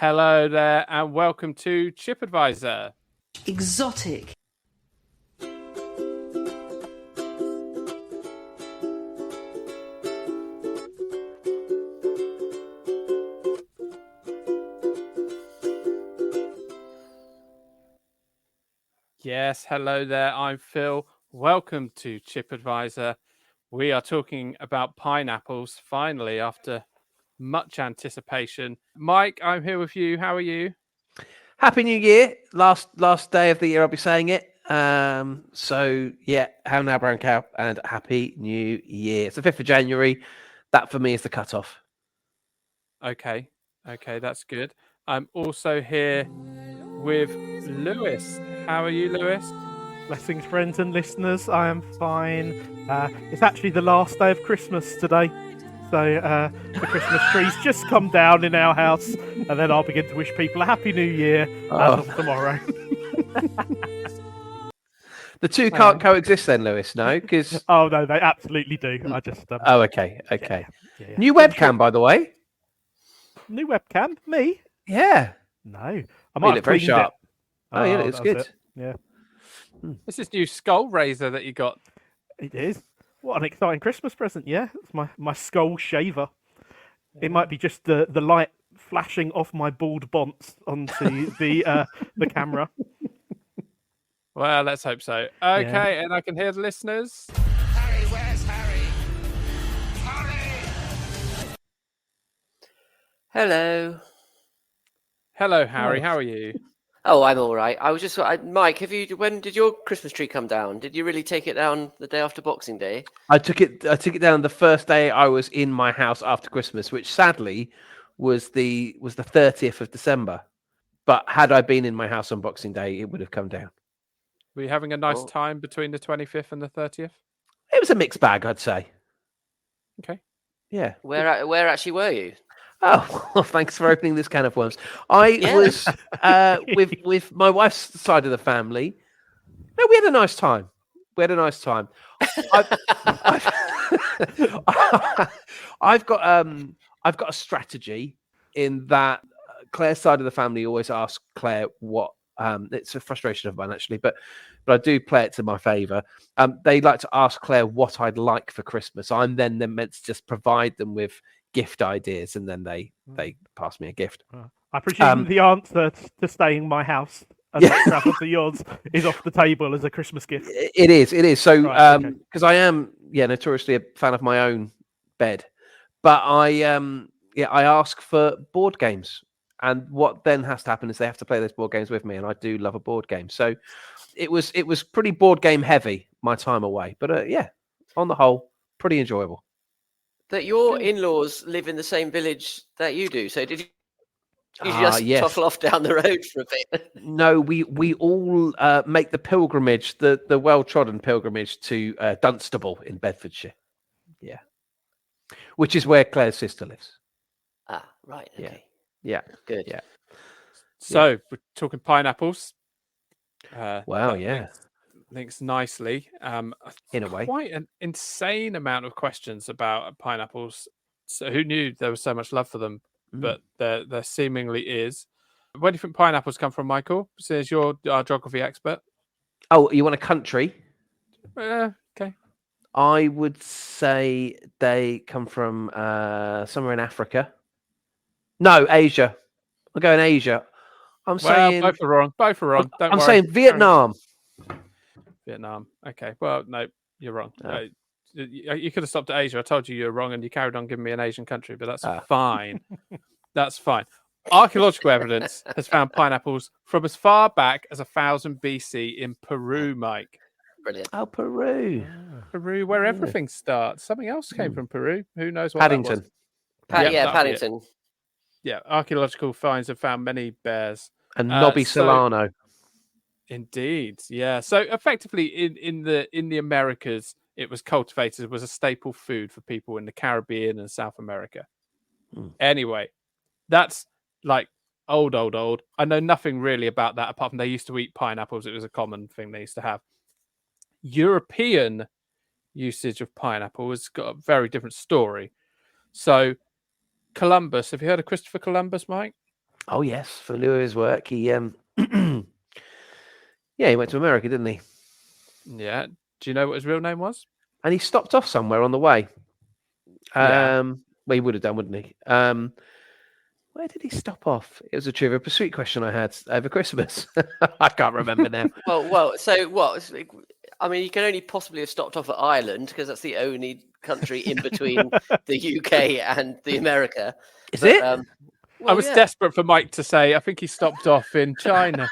Hello there, and welcome to Chip Advisor. Exotic. Yes, hello there, I'm Phil. Welcome to Chip Advisor. We are talking about pineapples, finally, after much anticipation. Mike, I'm here with you. How are you? Happy New Year. Last day of the year, I'll be saying it. So, yeah, how now, brown cow, and Happy New Year. It's the 5th of January. That, for me, is the cutoff. Okay, that's good. I'm also here with Lewis. How are you, Lewis? Blessings, friends and listeners. I am fine. It's actually the last day of Christmas today. So the Christmas tree's just come down in our house, and then I'll begin to wish people a Happy New Year as of tomorrow. The two can't coexist then, Lewis, no? Because Oh, no, they absolutely do. I just... Oh, okay. Yeah. New webcam, by the way. New webcam? Me? Yeah. No. I You might look have very cleaned sharp. it. Oh, yeah, it's that's good. it. Yeah, This is new skull razor that you got. it is. What an exciting Christmas present, yeah? It's my skull shaver. It might be just the light flashing off my bald bonce onto the camera. Well, let's hope so. Okay, and I can hear the listeners. Harry, where's Harry? Harry! Hello. Hello, Harry. How are you? Oh, I'm all right. I was just, Mike. When did your Christmas tree come down? Did you really take it down the day after Boxing Day? I took it down the first day I was in my house after Christmas, which sadly was the 30th of December. But had I been in my house on Boxing Day, it would have come down. Were you having a nice Oh. time between the 25th and the 30th? It was a mixed bag, I'd say. Okay. Yeah. Where actually were you? Oh, well, thanks for opening this can of worms. I was with my wife's side of the family. No, we had a nice time. I've got a strategy in that Claire's side of the family always asks Claire what. It's a frustration of mine actually, but I do play it to my favour. They like to ask Claire what I'd like for Christmas. I'm then meant to just provide them with gift ideas, and then they pass me a gift. I presume the answer to staying in my house and not travel to yours is off the table as a Christmas gift. It is. So Right, okay. because I am notoriously a fan of my own bed, but I ask for board games. And what then has to happen is they have to play those board games with me, and I do love a board game. So it was pretty board game heavy, my time away. But on the whole, pretty enjoyable. That your in-laws live in the same village that you do. So did you just Yes. toddle off down the road for a bit? No, we all make the pilgrimage, the well-trodden pilgrimage to Dunstable in Bedfordshire. Yeah, which is where Claire's sister lives. Ah, right. Okay. Yeah. Good. Yeah. So we're talking pineapples. Wow. that Yeah. links nicely. In a way. Quite an insane amount of questions about pineapples. So who knew there was so much love for them? But there seemingly is. Where do you think pineapples come from, Michael? Since you're our geography expert. Oh, you want a country? Okay. I would say they come from somewhere in Africa. No, Asia. I'll go in Asia. Both are wrong. Don't I'm worry. saying Vietnam. Vietnam. Okay. Well, no, you're wrong. Oh. You could have stopped at Asia. I told you were wrong, and you carried on giving me an Asian country, but that's fine. That's fine. Archaeological evidence has found pineapples from as far back as 1000 BC in Peru, Mike. Brilliant. Oh, Peru. Peru, where everything starts. Something else came from Peru. Who knows what Paddington. that was? that'd be it. Paddington. Yeah, archaeological finds have found many bears. And Nobby Solano. Indeed, yeah. So effectively, in the Americas, it was cultivated. It was a staple food for people in the Caribbean and South America. Anyway, that's like old. I know nothing really about that apart from they used to eat pineapples. It was a common thing they used to have. European usage of pineapple has got a very different story. So Columbus, have you heard of Christopher Columbus, Mike? Oh yes, for Lewis's work, he yeah, he went to America, didn't he? Yeah. Do you know what his real name was? And he stopped off somewhere on the way. Yeah. Well, he would have done, wouldn't he? Where did he stop off? It was a Trivial Pursuit question I had over Christmas. I can't remember now. Well. So what? I mean, you can only possibly have stopped off at Ireland because that's the only country in between the UK and the America. Is it? I Well, was yeah. desperate for Mike to say, I think he stopped off in China.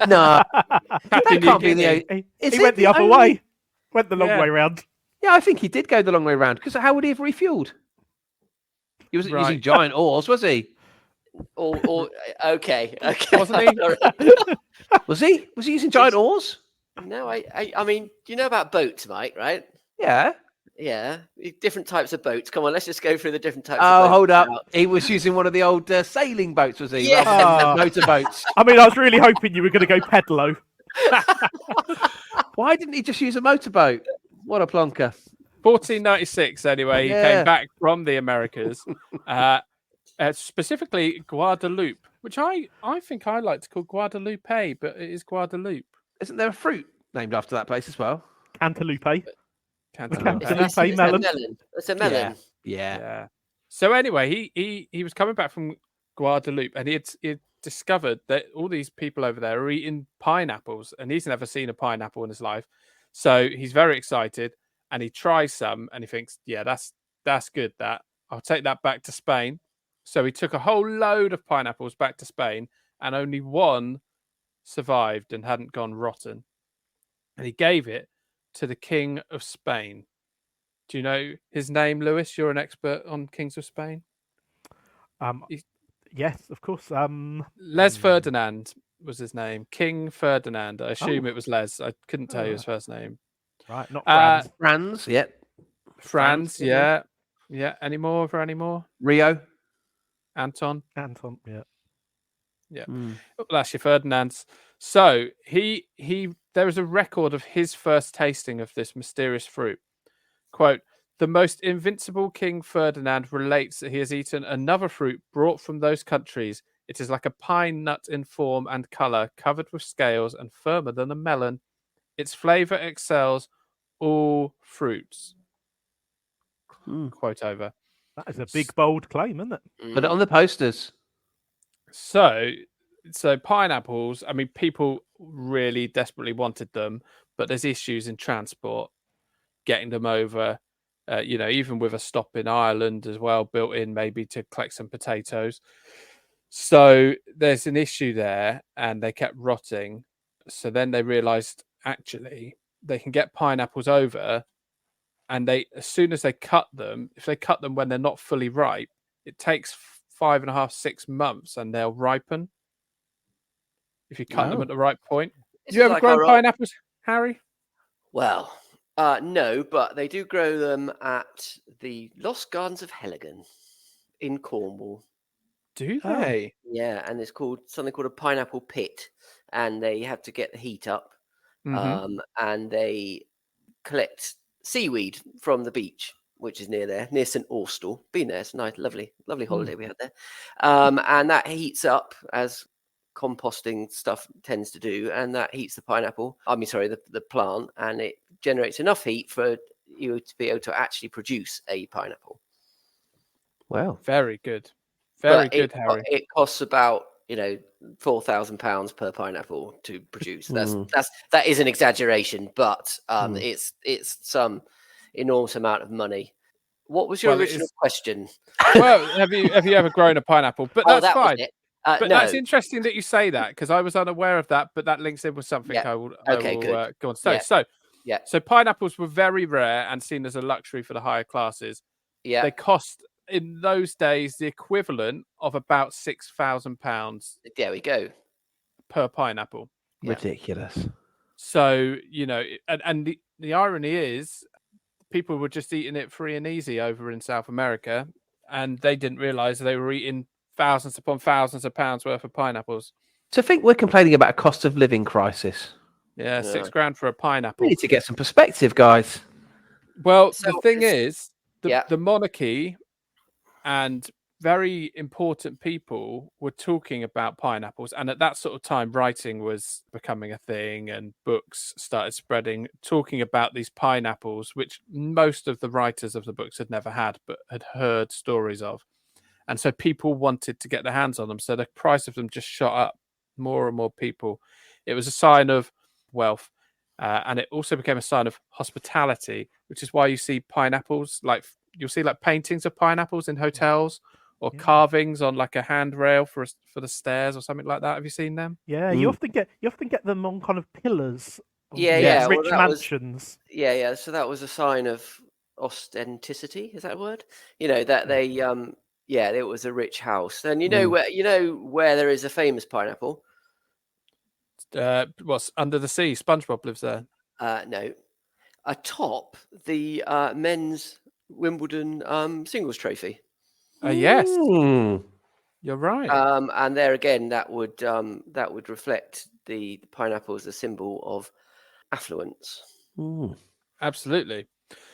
No, Happy that can't be Guinea. the. He Is went it the other only- way. Went the long Yeah. way round. Yeah, I think he did go the long way round. Because how would he have refueled? He wasn't using Right. giant oars, was he? Or okay. Wasn't he? Was he? Was he using giant oars? No, I mean, you know about boats, Mike, right? Yeah. Yeah, different types of boats. Come on, let's just go through the different types. Oh, of boats hold up. now. He was using one of the old sailing boats, was he? Yeah. Rather Oh. than motorboats. I mean, I was really hoping you were going to go pedalo. Why didn't he just use a motorboat? What a plonker. 1496, anyway, he Yeah. came back from the Americas, specifically Guadeloupe, which I think I like to call Guadalupe, but it is Guadeloupe. Isn't there a fruit named after that place as well? Cantaloupe. Cantaloupe. Cantaloupe It's melon. It's a melon. Yeah. Yeah. So anyway, he was coming back from Guadeloupe, and he had discovered that all these people over there are eating pineapples, and he's never seen a pineapple in his life. So he's very excited, and he tries some, and he thinks, "Yeah, that's good. That I'll take that back to Spain." So he took a whole load of pineapples back to Spain, and only one survived and hadn't gone rotten. And he gave it to the King of Spain. Do you know his name, Lewis? You're an expert on kings of Spain. Yes, of course. Les Ferdinand was his name. King Ferdinand. I assume it was Les. I couldn't tell you his first name. Right, not Uh, Franz. Franz, yeah. Franz, Franz, yeah. Yeah. Any more? Rio. Anton? Anton, yeah. Oh, that's your Ferdinand's. So he there is a record of his first tasting of this mysterious fruit. Quote, the most invincible King Ferdinand relates that he has eaten another fruit brought from those countries. It is like a pine nut in form and colour, covered with scales and firmer than a melon. Its flavour excels all fruits. Quote over. That is a big, bold claim, isn't it? Put it on the posters. So pineapples, I mean, people really desperately wanted them, but there's issues in transport, getting them over, even with a stop in Ireland as well, built in maybe to collect some potatoes. So there's an issue there, and they kept rotting. So then they realized, actually, they can get pineapples over, and as soon as they cut them, if they cut them when they're not fully ripe, it takes 5.5, 6 months, and they'll ripen if you cut them at the right point. This You is ever like grown our pineapples, Harry? Well, no, but they do grow them at the Lost Gardens of Heligan in Cornwall. Do Oh. they? Yeah, and it's something called a pineapple pit, and they have to get the heat up, and they collect seaweed from the beach, which is near there, near St Austell. Been there, it's a nice, lovely holiday we had there, and that heats up as composting stuff tends to do, and that heats the the plant, and it generates enough heat for you to be able to actually produce a pineapple. Wow. Very good. Very But good, Harry. It costs about £4,000 per pineapple to produce. That is an exaggeration, but it's some enormous amount of money. What was your original question? Well, have you ever grown a pineapple? But that's that fine. was it. But No. that's interesting that you say that, because I was unaware of that. But that links in with something Yeah. I will Good. go on to say. Yeah. So pineapples were very rare and seen as a luxury for the higher classes. Yeah. They cost in those days the equivalent of about £6,000 There we go. per pineapple. Yeah. Ridiculous. So and the irony is, people were just eating it free and easy over in South America, and they didn't realise they were eating thousands upon thousands of pounds worth of pineapples. To think we're complaining about a cost of living crisis. Yeah, £6,000 for a pineapple. We need to get some perspective, guys. Well, So the thing it's- is, the monarchy and very important people were talking about pineapples, and at that sort of time writing was becoming a thing and books started spreading, talking about these pineapples, which most of the writers of the books had never had but had heard stories of. And so people wanted to get their hands on them, so the price of them just shot up. More and more people. It was a sign of wealth, and it also became a sign of hospitality, which is why you see pineapples, like you'll see like paintings of pineapples in hotels, or carvings on like a handrail for the stairs or something like that. Have you seen them? Yeah, you often get them on kind of pillars. Of Yeah, rich well, that was- mansions. Yeah. So that was a sign of ostenticity. Is that a word? That they it was a rich house. And where there is a famous pineapple. What's under the sea? SpongeBob lives there. No, atop the men's Wimbledon singles trophy. Yes, Mm. you're right. And there again, that would reflect the pineapple as a symbol of affluence. Mm. Absolutely.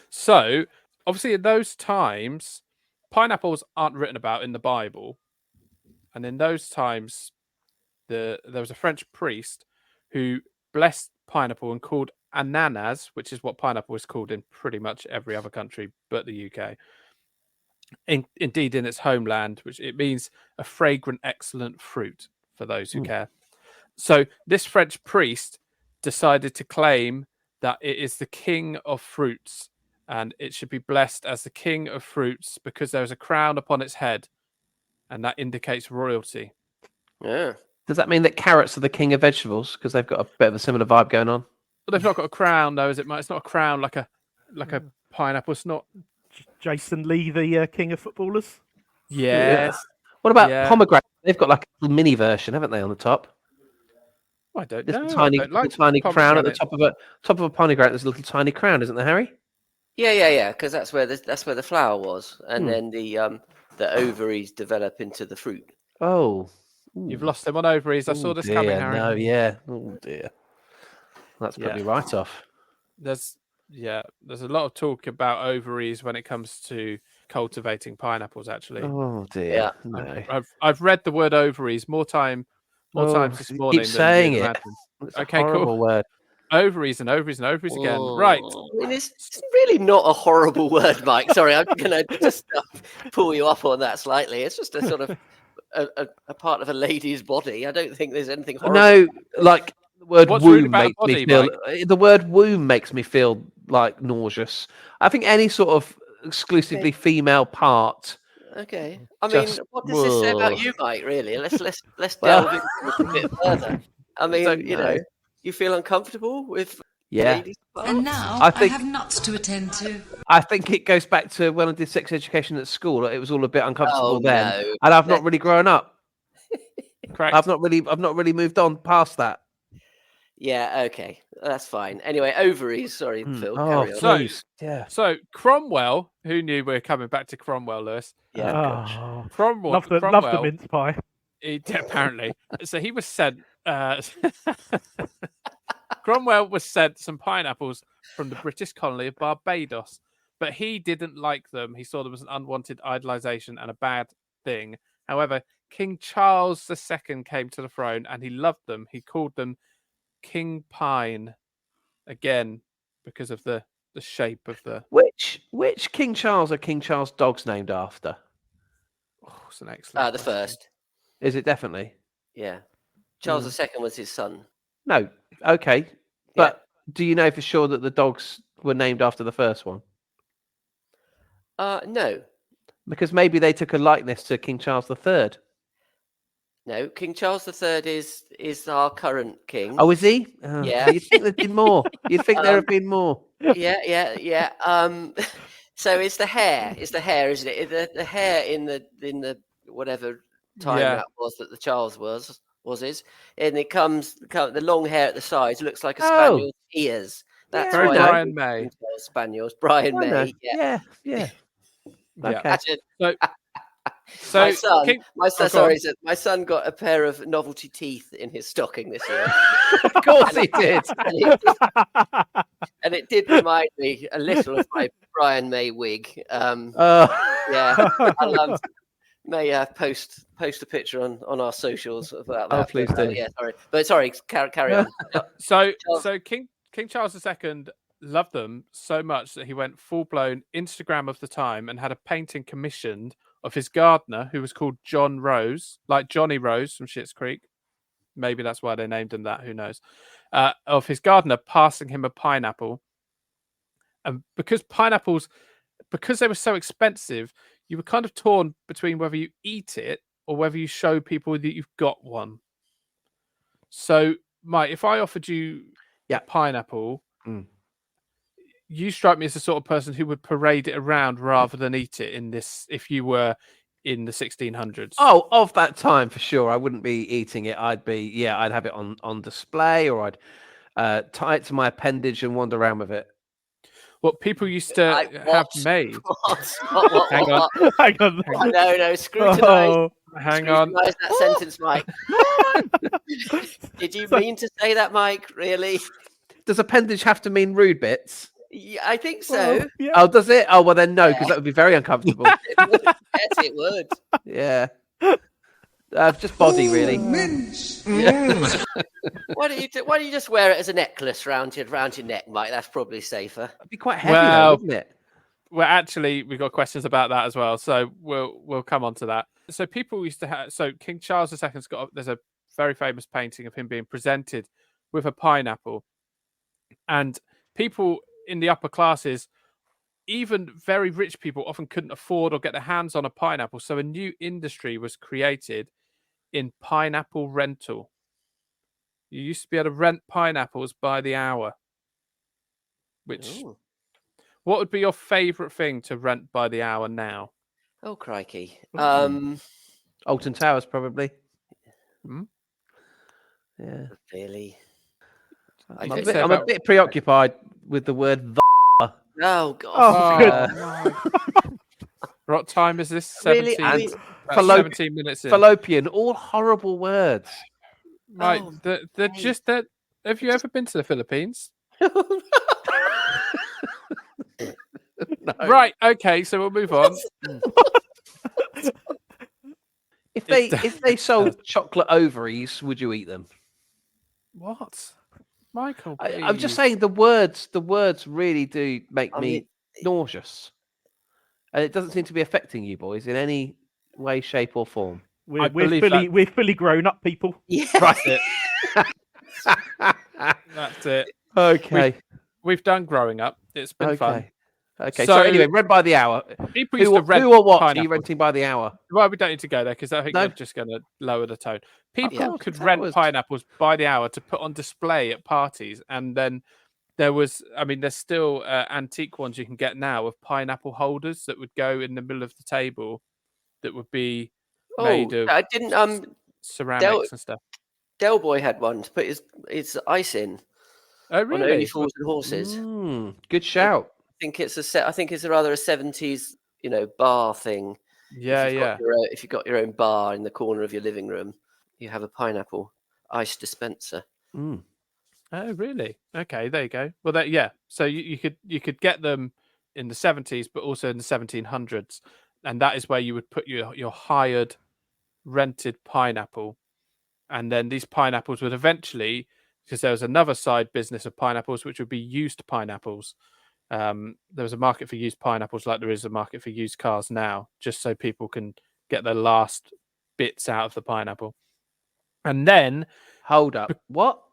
So, obviously, in those times, pineapples aren't written about in the Bible. And in those times, there was a French priest who blessed pineapple and called ananas, which is what pineapple is called in pretty much every other country but the UK. Indeed, in its homeland, which it means a fragrant, excellent fruit for those who care. So this French priest decided to claim that it is the king of fruits and it should be blessed as the king of fruits because there is a crown upon its head, and that indicates royalty. Yeah. Does that mean that carrots are the king of vegetables because they've got a bit of a similar vibe going on? But they've not got a crown, though, is it? It's not a crown like a pineapple. It's not. Jason Lee, the king of footballers. Yes. What about Yeah. pomegranate? They've got like a little mini version, haven't they, on the top? I don't Little know. tiny, I don't like tiny crown at the pomegranate. top of a pomegranate. There's a little tiny crown, isn't there, Harry? Yeah. Because that's where the flower was, and then the ovaries develop into the fruit. Oh, You've lost him on ovaries. I saw this coming, Harry. No, yeah. Oh dear. That's put me right off. There's a lot of talk about ovaries when it comes to cultivating pineapples. Actually, Oh dear. Yeah. No. I've read the word ovaries more times this morning. Keep than saying you'd it. imagine. It's a Okay, horrible cool. word. Ovaries and ovaries and ovaries again. Right. I mean, it's really not a horrible word, Mike. Sorry, I'm going to just pull you up on that slightly. It's just a sort of a part of a lady's body. I don't think there's anything horrible. No, like the word What's womb rude about a makes body, me feel. Mike? The word womb makes me feel like nauseous. I think any sort of exclusively female part. Okay. I mean, Just- what does this say about Whoa. you, Mike? Really? Let's Well- delve into it a bit further. I mean, don't know. you feel uncomfortable with Yeah, ladies' parts? And now I I, think- have nuts to attend to. I think it goes back to when I did sex education at school. It was all a bit uncomfortable Oh, then, no. and I've not really grown up. Correct. I've not really moved on past that. Yeah. Okay. That's fine. Anyway, ovaries. Sorry, Phil. Oh, Carry on. So- please. Yeah. So Cromwell, who knew we were coming back to Cromwell, Lewis? Yeah. Oh, Cromwell. love the Cromwell, mince pie. apparently. So he was sent. Cromwell was sent some pineapples from the British colony of Barbados, but he didn't like them. He saw them as an unwanted idolization and a bad thing. However, King Charles II came to the throne and he loved them. He called them King Pine, again because of the shape of the. Which King Charles are King Charles dogs named after? Oh, it's an excellent. The question. first. Is it definitely? Yeah. Charles II was his son. No. Okay. But do you know for sure that the dogs were named after the first one? No. Because maybe they took a likeness to King Charles III. No. King Charles III is our current king. Oh, is he? Oh, Yeah. You'd think there'd been more. You'd think there have been more. Yeah. So it's the hair. It's the hair, isn't it? The hair in the whatever time Yeah. that was that the Charles was his, and it comes the long hair at the sides looks like a spaniel's ears. That's Yeah, Very why I know. Brian May. spaniels. Brian I know. May. Yeah. Yeah. Yeah. Okay. Imagine So my son. King- My son. Oh, go on. Sorry, my son got a pair of novelty teeth in his stocking this year, Of course he did. and it did remind me a little of my Brian May wig. Oh. Yeah. may post a picture on our socials about that. please but, do. yeah, sorry. Carry on. So Charles- King Charles II loved them so much that he went full blown Instagram of the time and had a painting commissioned of his gardener, who was called John Rose, like Johnny Rose from Schitt's Creek. Maybe that's why they named him that. Who knows? Of his gardener passing him a pineapple, and because they were so expensive, you were kind of torn between whether you eat it or whether you show people that you've got one. So, Mike, if I offered you a pineapple, you strike me as the sort of person who would parade it around rather than eat it in this, if you were in the 1600s. Oh, of that time for sure. I wouldn't be eating it. I'd have it on display, or I'd tie it to my appendage and wander around with it. What people used to have made. What? Hang on. Hang on. No, scrutinise. Oh, Hang on. Scrutinise that sentence, Mike. Did you mean to say that, Mike? Really? Does appendage have to mean rude bits? Yeah, I think so. yeah. Oh, does it? Oh, well then no, because that would be very uncomfortable. Yes, it would. Yeah. Just body, really. Why don't you just wear it as a necklace round your neck, Mike? That's probably safer. It'd be quite heavy, Well, though, wouldn't it? Well, actually, we've got questions about that as well, so we'll come on to that. So people used to have. So King Charles II's there's a very famous painting of him being presented with a pineapple, and people in the upper classes, even very rich people, often couldn't afford or get their hands on a pineapple. So a new industry was created in pineapple rental. You used to be able to rent pineapples by the hour. Which, what would be your favourite thing to rent by the hour now? Oh, crikey. Alton Towers, probably. Hmm? Yeah. Really? I'm a bit preoccupied with the word Oh, God. Oh, What time is this? Really? 17, Fallopian- 17 minutes in. fallopian, all horrible words. Right. Oh, they're just that. Have you ever been to the Philippines? No. Right. Okay. So we'll move on. If they sold chocolate ovaries, would you eat them? What, Michael? I'm just please. saying the words really do make me nauseous, and it doesn't seem to be affecting you boys in any way, shape, or form. we're believe we're fully grown up people. yeah. That's it. That's it. Okay. We've done growing up. It's been fun. Okay. So anyway, rent by the hour. People used to rent Who or what are you pineapples. renting by the hour? Well, we don't need to go there because I think No. they're just going to lower the tone. People thought could that rent was- pineapples by the hour to put on display at parties, and then there's still antique ones you can get now of pineapple holders that would go in the middle of the table, that would be made of I didn't. ceramics and stuff. Del Boy had one to put his ice in Oh, on Only really? Fools and Horses. Good shout. I think it's rather a 70s, bar thing. Yeah, yeah. If you've got your own bar in the corner of your living room, you have a pineapple ice dispenser. Mm. Oh, really? Okay, there you go. Well, yeah. So you could get them in the 70s, but also in the 1700s, and that is where you would put your hired, rented pineapple, and then these pineapples would eventually, because there was another side business of pineapples, which would be used pineapples. There was a market for used pineapples, like there is a market for used cars now, just so people can get the last bits out of the pineapple. And then Hold up. What?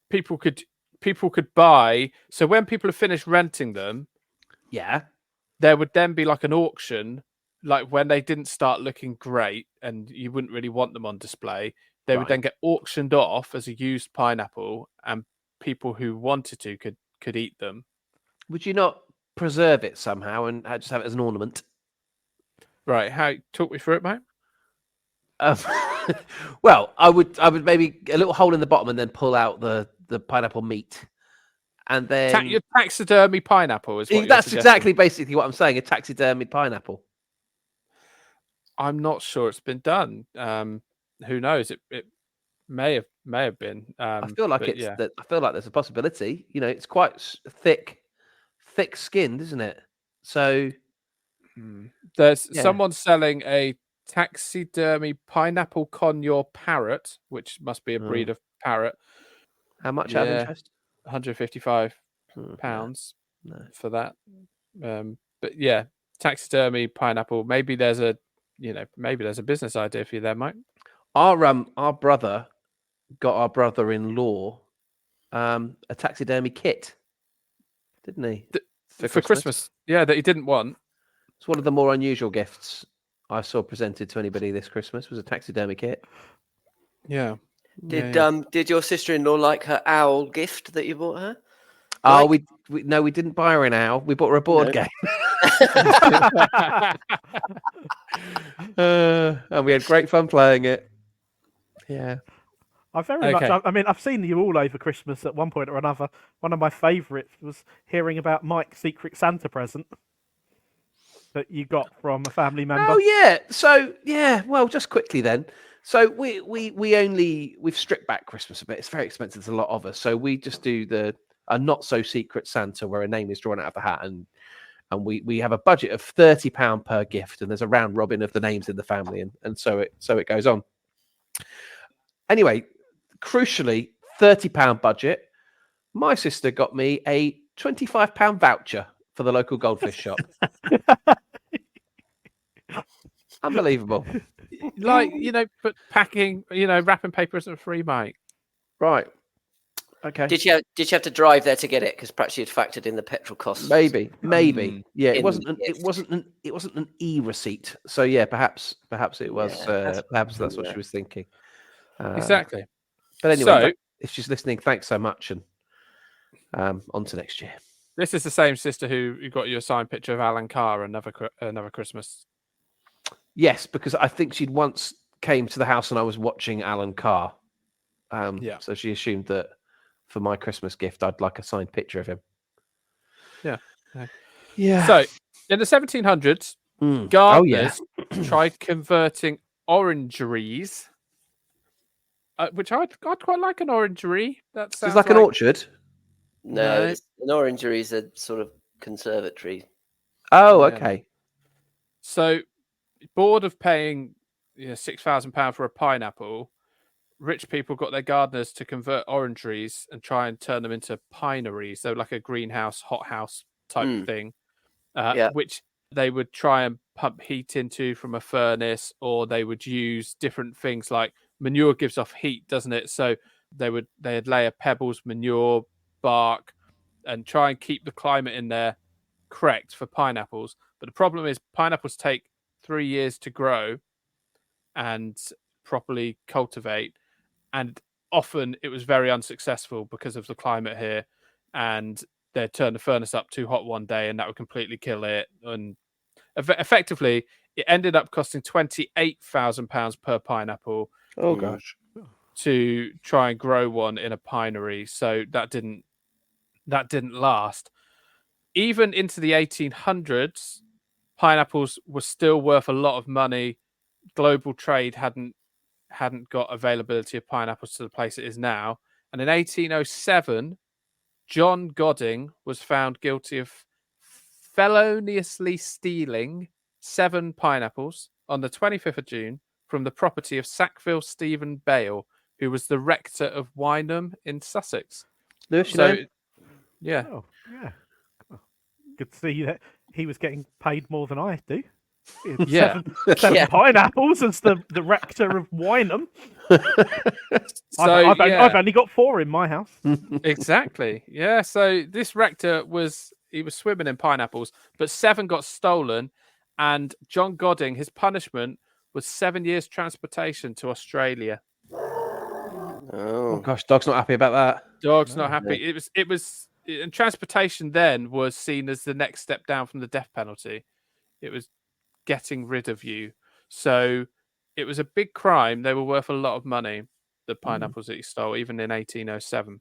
people could buy. So when people have finished renting them, Yeah. there would then be like an auction, like when they didn't start looking great and you wouldn't really want them on display. They would then get auctioned off as a used pineapple, and people who wanted to could eat them. Would you not preserve it somehow and just have it as an ornament? Right? How? Talk me through it, mate. Well, I would maybe a little hole in the bottom and then pull out the pineapple meat, and then Your taxidermy pineapple is what that's you're exactly basically what I'm saying. A taxidermied pineapple. I'm not sure it's been done. Who knows? It may have been. I feel like but it's yeah. that. I feel like there's a possibility. It's quite thick skinned, isn't it? So There's Yeah. someone selling a taxidermy pineapple conure parrot, which must be a breed of parrot. How much out of Yeah, interest? £155 No. for that. But yeah, taxidermy pineapple. Maybe there's a business idea for you there, Mike. Our brother got our brother-in-law a taxidermy kit, didn't he? For Christmas. Yeah, that he didn't want. It's one of the more unusual gifts I saw presented to anybody this Christmas was a taxidermy kit. Yeah. Did your sister-in-law like her owl gift that you bought her? Oh, Mike? we didn't buy her an owl. We bought her a board game, and we had great fun playing it. Yeah. I very much. I mean, I've seen you all over Christmas at one point or another. One of my favourites was hearing about Mike's Secret Santa present that you got from a family member. Oh yeah. So yeah. Well, just quickly then. So we've stripped back Christmas a bit. It's very expensive. There's a lot of us. So we just do a not so secret Santa where a name is drawn out of the hat, and we have a budget of £30 per gift, and there's a round robin of the names in the family, and so it goes on. Anyway, crucially, £30 budget. My sister got me a £25 voucher for the local goldfish shop. Unbelievable. Like, but packing, wrapping paper isn't free, Mike. Right. Okay. Did you have to drive there to get it? Because perhaps you'd factored in the petrol costs. Maybe. Yeah, it In wasn't the an e-receipt. So yeah, perhaps it was. Perhaps that's what she was thinking. Exactly. But anyway, So, if she's listening, thanks so much, and on to next year. this is the same sister who got you a signed picture of Alan Carr another Christmas. Yes, because I think she'd once came to the house and I was watching Alan Carr. Yeah. So she assumed that for my Christmas gift, I'd like a signed picture of him. Yeah. Yeah. So, in the 1700s, gardeners tried converting orangeries, which I'd quite like an orangery. That sounds it's like an orchard. No, an orangery is a sort of conservatory. Oh, Yeah. okay. So, bored of paying £6,000 for a pineapple, rich people got their gardeners to convert orangeries and try and turn them into pineries. So, like a greenhouse, hothouse type thing, which they would try and pump heat into from a furnace, or they would use different things like manure gives off heat, doesn't it? So they'd layer pebbles, manure, bark, and try and keep the climate in there correct for pineapples. But the problem is pineapples take 3 years to grow and properly cultivate, and often it was very unsuccessful because of the climate here, and they'd turn the furnace up too hot one day and that would completely kill it. And effectively it ended up costing £28,000 per pineapple. Oh gosh. To try and grow one in a pinery. So that didn't last. Even into the 1800s, pineapples were still worth a lot of money. Global trade hadn't got availability of pineapples to the place it is now. And in 1807, John Godding was found guilty of feloniously stealing 7 pineapples on the 25th of June from the property of Sackville Stephen Bale, who was the rector of Wynham in Sussex. Lewis, you know? Yeah. Oh, yeah. Good to see that he was getting paid more than I do. Yeah. Seven pineapples as the rector of Wynham. So, I've only got 4 in my house. Exactly. Yeah. So this rector was swimming in pineapples, but 7 got stolen, and John Godding, his punishment was 7 years transportation to Australia. Oh gosh, dog's not happy about that. Dog's not happy. It was, and transportation then was seen as the next step down from the death penalty. It was getting rid of you. So it was a big crime. They were worth a lot of money, the pineapples that he stole, even in 1807.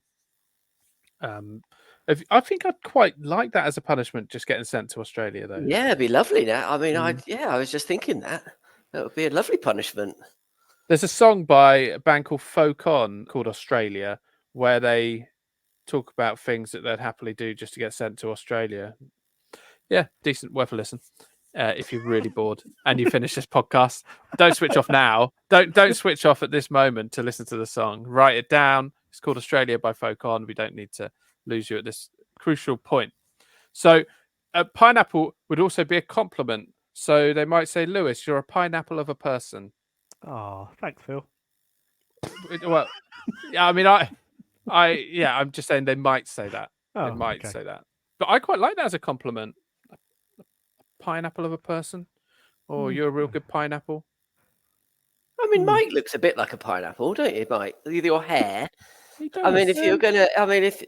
I think I'd quite like that as a punishment, just getting sent to Australia, though. Yeah, it'd be lovely now. I mean, I was just thinking that would be a lovely punishment. There's a song by a band called Folk On called Australia, where they talk about things that they'd happily do just to get sent to Australia. Yeah, decent, worth a listen. if you're really bored and you finish this podcast. Don't switch off now. Don't switch off at this moment to listen to the song. Write it down. It's called Australia by Folk On. We don't need to lose you at this crucial point. So a pineapple would also be a compliment. So they might say, Lewis, you're a pineapple of a person. Oh, thanks, Phil. Well, yeah, I mean, I'm just saying they might say that. Oh, They might okay. say that. But I quite like that as a compliment. A pineapple of a person. Or you're a real good pineapple. I mean, Mike looks a bit like a pineapple, don't you, Mike? With your hair. He does. I mean, if you're gonna, I mean, if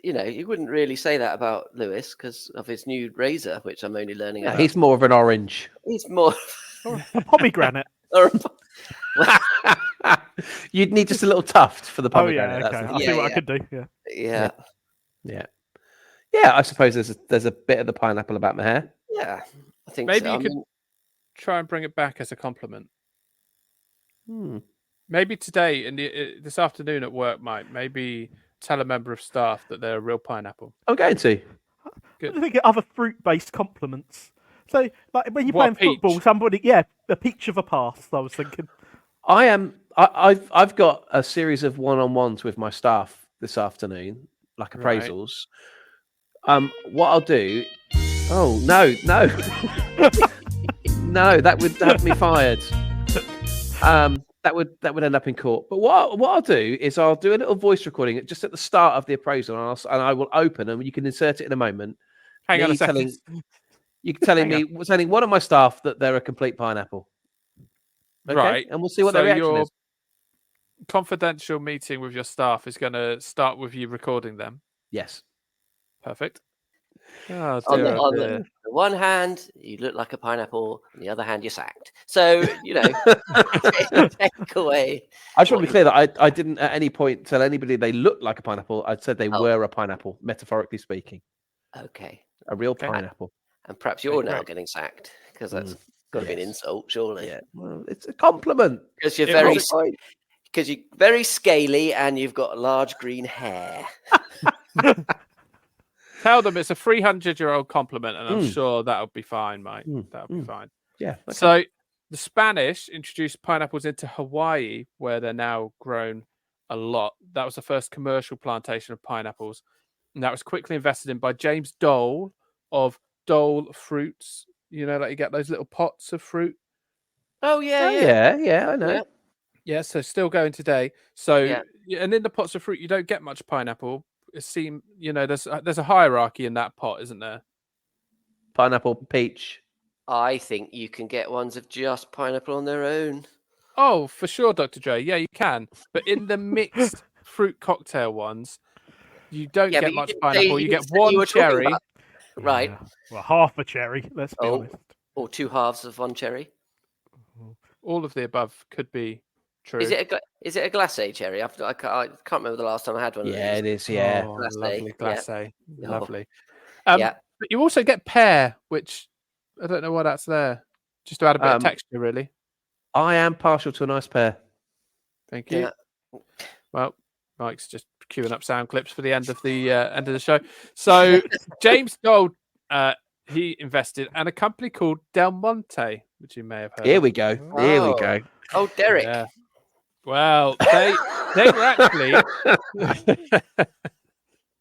you know, you wouldn't really say that about Lewis because of his new razor, which I'm only learning about. He's more of an orange. He's more. A pomegranate. or- You'd need just a little tuft for the Oh yeah, pomegranate. okay. That's the I'll thing. see what I yeah. can do. Yeah. yeah, Yeah. I suppose there's a bit of the pineapple about my hair. yeah. I think Maybe so. you I could mean, try and bring it back as a compliment. Hmm. Maybe today and this afternoon at work, Mike. Maybe tell a member of staff that they're a real pineapple. I'm going to. Good. I think of other fruit-based compliments. So, like when you're What, playing a football, peach? somebody, a peach of a pass. I was thinking. I've got a series of one-on-ones with my staff this afternoon, like Right. appraisals. What I'll do? Oh no, no, that would have me fired. That would end up in court. But what I'll do is I'll do a little voice recording just at the start of the appraisal, and I will open, and you can insert it in a moment. Hang on a Me second. You telling one of my staff that they're a complete pineapple. Okay? Right. And we'll see what So their reaction your is. confidential meeting with your staff is going to start with you recording them. Yes. Perfect. Oh, on dear, the, oh, on dear. the one hand, you look like a pineapple. On the other hand, you're sacked. So you know, take away. I just want to what be clear that I didn't at any point tell anybody they looked like a pineapple. I said they Oh. were a pineapple, metaphorically speaking. Okay, A real Okay. pineapple. and perhaps you're now great. getting sacked because that's got to be an Yes. insult, surely. Yeah. Well, it's a compliment. Because you're It very, was because you're very scaly and you've got large green hair. Tell them it's a 300-year-old compliment, and I'm Mm. sure that'll be fine, Mike. Mm, That'll be fine. Yeah. Okay. So the Spanish introduced pineapples into Hawaii, where they're now grown a lot. That was the first commercial plantation of pineapples, and that was quickly invested in by James Dole of Dole Fruits. You know, like you get those little pots of fruit. Oh yeah, yeah, I know. Yeah. Yeah, so still going today. So, Yeah. and in the pots of fruit, you don't get much pineapple. It seems, there's a hierarchy in that pot, isn't there? Pineapple, peach. I think you can get ones of just pineapple on their own. Oh, for sure, Dr. J. Yeah, you can. But in the mixed fruit cocktail ones, you don't Yeah, but get you much didn't say- pineapple. you You didn't get say you one were talking cherry. about- Right. Yeah. Well, half a cherry. Let's be Oh. honest. Or two halves of one cherry. All of the above could be true. Is it a glacé cherry? I can't remember the last time I had one. Yeah, of it these. is. Yeah. Oh, Glacé, lovely yeah. glacé. Oh. Lovely. Yeah. But you also get pear, which I don't know why that's there. Just to add a bit of texture, really. I am partial to a nice pear. Thank you. Yeah. Well, Mike's just queuing up sound clips for the end of the show. So James Gold, he invested, and a company called Del Monte, which you may have heard. Here of. we go. Here we Oh. go. Oh, Derek. Yeah. Well, they were actually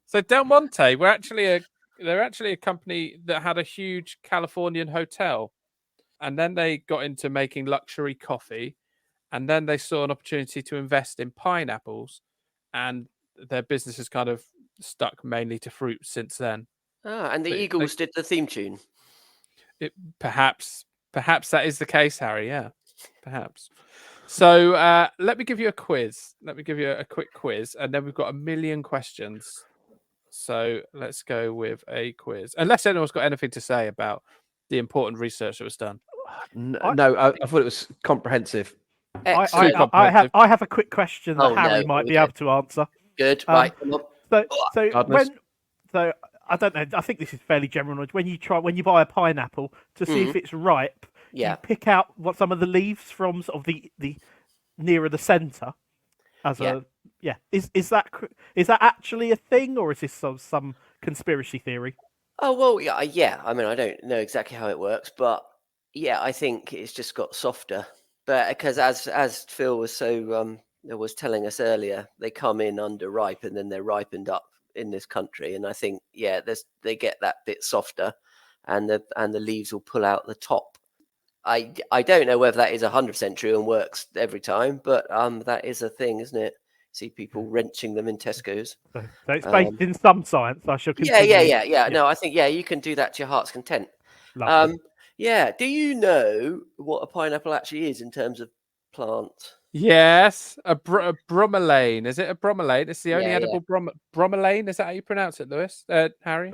so Del Monte they're actually a company that had a huge Californian hotel, and then they got into making luxury coffee, and then they saw an opportunity to invest in pineapples, and their business has kind of stuck mainly to fruit since then. Ah, and the They- Eagles did the theme tune. Perhaps that is the case, Harry. Yeah, perhaps. So let me give you a quiz. Let me give you a quick quiz, and then we've got a million questions. So let's go with a quiz. Unless anyone's got anything to say about the important research that was done. No, I thought it was comprehensive. Excellent. I have a quick question that Oh, Harry no, might be okay. able to answer. Good. Right. come on. So Goodness. I don't know. I think this is fairly general knowledge. When you buy a pineapple to see if it's ripe, Yeah. you pick out some of the leaves from sort of the nearer the centre. Is that actually a thing, or is this some conspiracy theory? Oh well, yeah, yeah. I mean, I don't know exactly how it works, but yeah, I think it's just got softer. But because as Phil was telling us earlier, they come in underripe and then they're ripened up in this country, and I think they get that bit softer, and the leaves will pull out the top. I don't know whether that is 100% true and works every time, but that is a thing, isn't it? See people wrenching them in Tesco's. So it's based in some science. I shall Yeah, continue. yeah. No, I think you can do that to your heart's content. Lovely. Yeah. Do you know what a pineapple actually is in terms of plant? Yes, a bromelain. Is it a bromelain? It's the only Yeah, yeah. edible bromelain. Is that how you pronounce it, Lewis? Harry?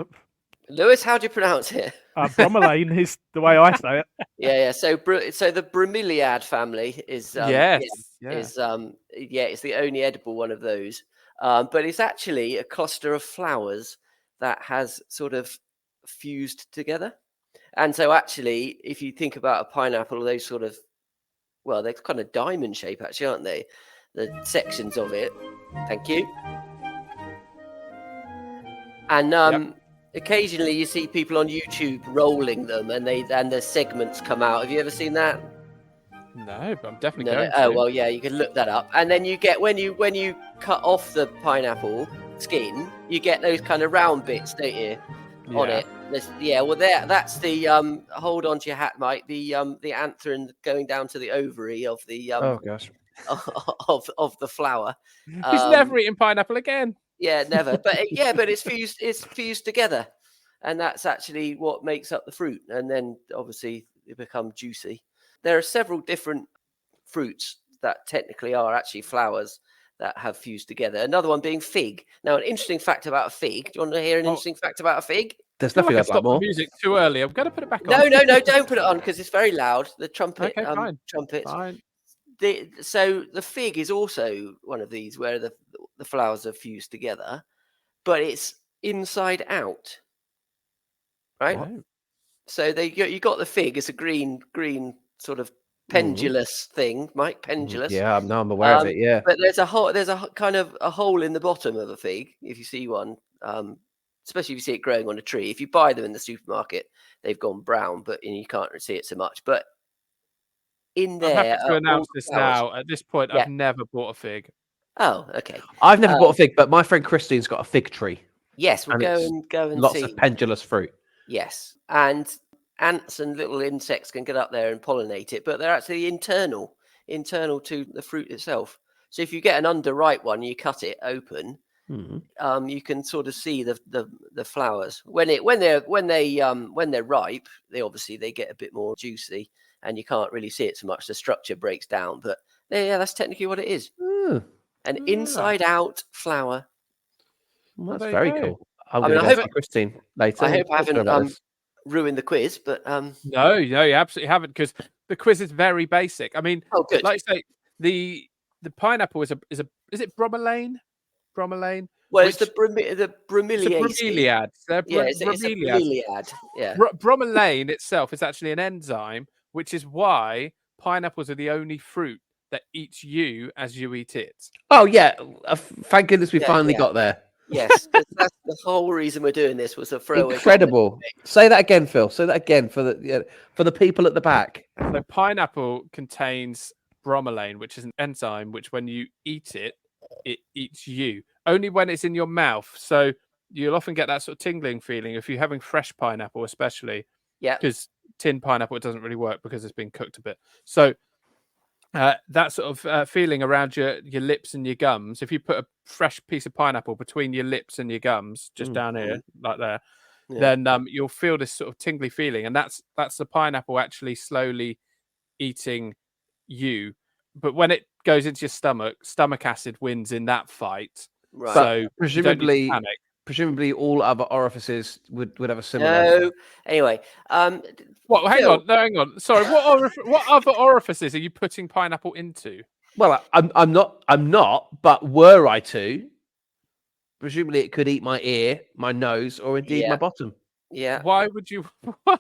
Lewis, how do you pronounce it? Bromelain is the way I say it. Yeah. So the bromeliad family is Yes. it's the only edible one of those. But it's actually a cluster of flowers that has sort of fused together. And so actually, if you think about a pineapple, those sort of, well, they're kind of diamond shape, actually, aren't they? The sections of it. Thank you. And occasionally you see people on YouTube rolling them, and the segments come out. Have you ever seen that? No, but I'm definitely No. going Oh to. well, yeah, you can look that up. And then you get when you cut off the pineapple skin, you get those kind of round bits, don't you? On it. Well, that's the hold on to your hat, Mike. The anther going down to the ovary of the Oh gosh. of the flower. He's never eaten pineapple again. Yeah, never. But but it's fused together, and that's actually what makes up the fruit. And then obviously they become juicy. There are several different fruits that technically are actually flowers that have fused together. Another one being fig. Now, an interesting fact about a fig. Do you want to hear an interesting fact about a fig? There's I feel nothing like I I'd like stopped the more. music too early. I'm going to put it back No, on. no, don't put it on because it's very loud. The trumpet, Okay, fine. trumpets. Fine. So the fig is also one of these where the flowers are fused together, but it's inside out, right? What? So you got the fig. It's a green sort of pendulous thing, Mike. Pendulous. Yeah, I'm aware of it. Yeah. But there's a kind of a hole in the bottom of a fig if you see one. Especially if you see it growing on a tree. If you buy them in the supermarket, they've gone brown, but you can't see it so much. But in I'm there, happy to announce this flowers. now. At this point, Yeah. I've never bought a fig. Oh, okay. I've never bought a fig, but my friend Christine's got a fig tree. Yes, we'll And go and lots see. of pendulous fruit. Yes, and ants and little insects can get up there and pollinate it, but they're actually internal to the fruit itself. So if you get an underripe one, you cut it open. You can sort of see the flowers when they're ripe. They get a bit more juicy, and you can't really see it so much. The structure breaks down, but that's technically what it is. An inside-out flower. Well, there that's you very go. cool. I'm I going mean, to I go hope- see Christine later. I hope I Talk to her about haven't this. ruined the quiz, but No, you absolutely haven't, because the quiz is very basic. I mean, oh, good. like you say, the pineapple is it bromelain? Bromelain? Well, it's the It's a bromeliaceae. bromeliad. They're Yeah, it's a bromeliads. bromeliad. Yeah. Bromelain itself is actually an enzyme, which is why pineapples are the only fruit that eats you as you eat it. Oh yeah, thank goodness we Yeah, finally yeah. got there. Yes, that's the whole reason we're doing this, was a throwaway. Incredible. Say that again, Phil. Say that again for the people at the back. So pineapple contains bromelain, which is an enzyme which, when you eat it, it eats you. Only when it's in your mouth. So you'll often get that sort of tingling feeling if you're having fresh pineapple, especially. Yeah. Because tinned pineapple, it doesn't really work because it's been cooked a bit. So that sort of feeling around your lips and your gums, if you put a fresh piece of pineapple between your lips and your gums, just down here, like there, then you'll feel this sort of tingly feeling, and that's the pineapple actually slowly eating you. But when it goes into your stomach acid wins in that fight. Right. So presumably, you don't need to panic. Presumably, all other orifices would have a similar. No. Anyway, What? Hang Phil, on. Sorry, what other orifices are you putting pineapple into? Well, I'm not. But were I to, presumably it could eat my ear, my nose, or indeed my bottom. Yeah. Why would you? I'm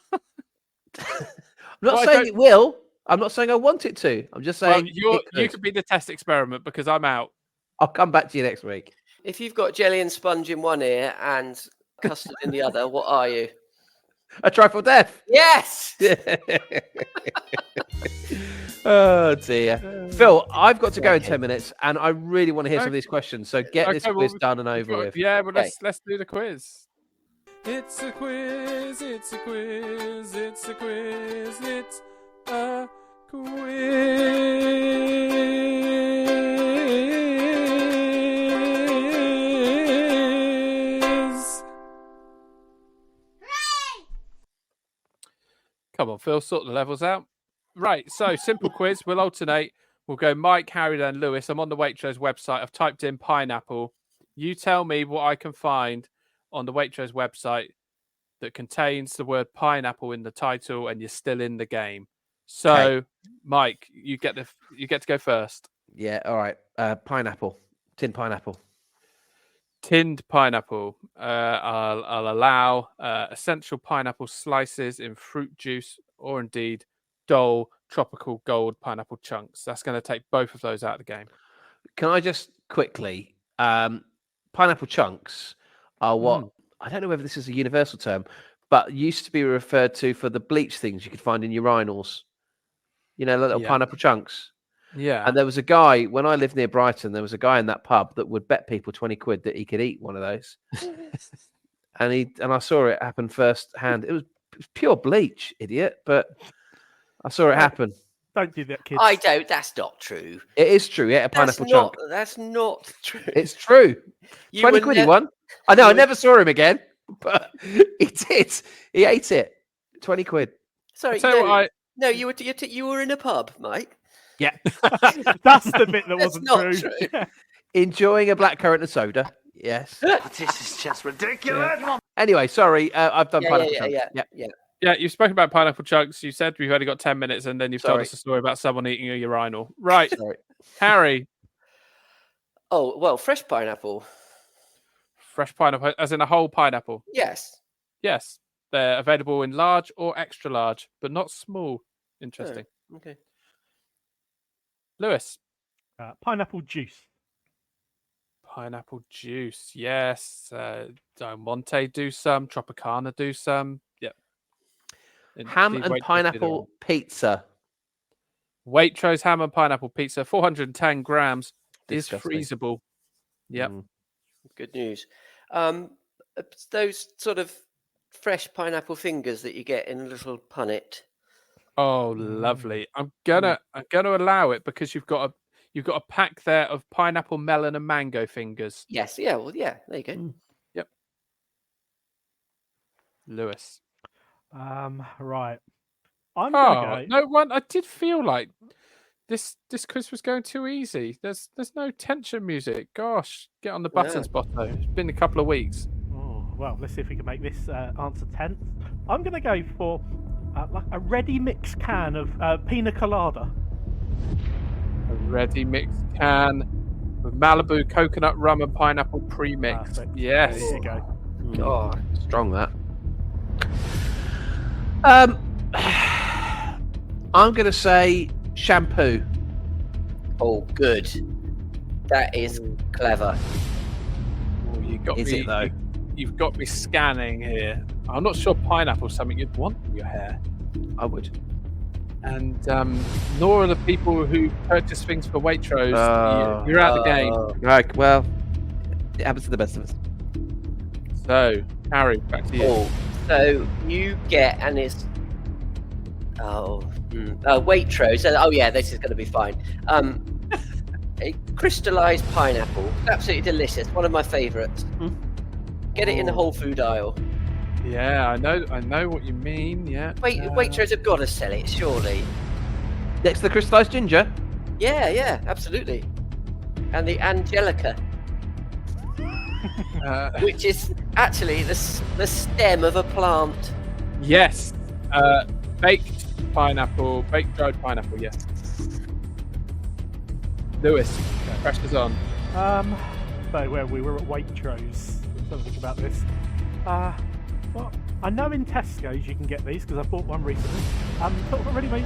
not saying it will. I'm not saying I want it to. I'm just saying you could be the test experiment, because I'm out. I'll come back to you next week. If you've got jelly and sponge in one ear and custard in the other. What are you? A trifle death. Yes. Oh dear. Phil, I've got to go in 10 minutes, and I really want to hear some of these questions. So get this quiz done and over with. Yeah, but Okay. let's do the quiz. It's a quiz. It's a quiz. It's a quiz. It's a quiz. Come on, Phil, sort the levels out. Right, so simple quiz. We'll alternate. We'll go Mike, Harry, then Lewis. I'm on the Waitrose website. I've typed in pineapple. You tell me what I can find on the Waitrose website that contains the word pineapple in the title, and you're still in the game. So, Okay. Mike, you get to go first. Yeah, all right. Pineapple. Tin pineapple. Tinned pineapple. I'll allow essential pineapple slices in fruit juice, or indeed Dole tropical gold pineapple chunks. That's going to take both of those out of the game. Can I just quickly, pineapple chunks are what, I don't know whether this is a universal term, but used to be referred to for the bleach things you could find in urinals. You know, the little pineapple chunks. Yeah. And there was a guy, when I lived near Brighton, there was a guy in that pub that would bet people 20 quid that he could eat one of those. and I saw it happen firsthand. It was pure bleach, idiot, but I saw it happen. Don't do that, kids. I don't. That's not true. It is true. Yeah, a pineapple chunk. That's not true. It's true. You 20 were quid he ne- won. I know. I you were- never saw him again, but he did. He ate it. 20 quid. Sorry, Tell you what no, you were in a pub, Mike. Yeah. That's the bit that That's wasn't not true. true. Enjoying a blackcurrant and soda. Yes. This is just ridiculous. Anyway, sorry. I've done pineapple chunks. Yeah. Yeah, you've spoken about pineapple chunks. You said we've only got 10 minutes, and then you've told Sorry. us a story about someone eating a urinal. Right, Sorry. Harry. Oh well, fresh pineapple. Fresh pineapple, as in a whole pineapple. Yes. Yes, they're available in large or extra large, but not small. Interesting. Okay. Lewis. Pineapple juice. Pineapple juice. Yes. Del Monte do some. Tropicana do some. Yep. Ham Indeed, and Waitrose do pineapple their pizza. own. Waitrose ham and pineapple pizza, 410 grams, Disgusting. is freezable. Yep. Mm. Good news. Those sort of fresh pineapple fingers that you get in a little punnet. Oh, lovely. I'm gonna allow it because you've got a pack there of pineapple, melon, and mango fingers. Yes. Yeah. Well. Yeah. There you go. Yep. Lewis. Right. I'm gonna go. No one. I did feel like this quiz was going too easy. There's no tension music. Gosh, get on the buttons, Botto. It's been a couple of weeks. Oh, well, let's see if we can make this answer tense. I'm gonna go for like a ready mix can of pina colada. A ready mix can with Malibu coconut rum and pineapple pre-mixed. Perfect. Yes. There you go. Oh, strong that. I'm going to say shampoo. Oh, good. That is clever. Oh, you got Is me, it though? You've got me scanning here. I'm not sure pineapple's something you'd want in your hair. I would. And nor are the people who purchase things for Waitrose. Oh. You're out of the game. Right. Well, it happens to the best of us. So, Harry, back to you. Oh, so you get, and it's Waitrose. Oh yeah, this is going to be fine. A crystallized pineapple, absolutely delicious. One of my favourites. Get it in the Oh. whole food aisle. Yeah, I know what you mean. Yeah. Waitrose have got to sell it, surely. Next to the crystallized ginger. Yeah, absolutely. And the Angelica, which is actually the stem of a plant. Yes. Baked dried pineapple. Yes. Lewis, pressure's on. So where we were at Waitrose. Let's have a think about this. Well, I know in Tesco's you can get these because I bought one recently. Sort of ready-made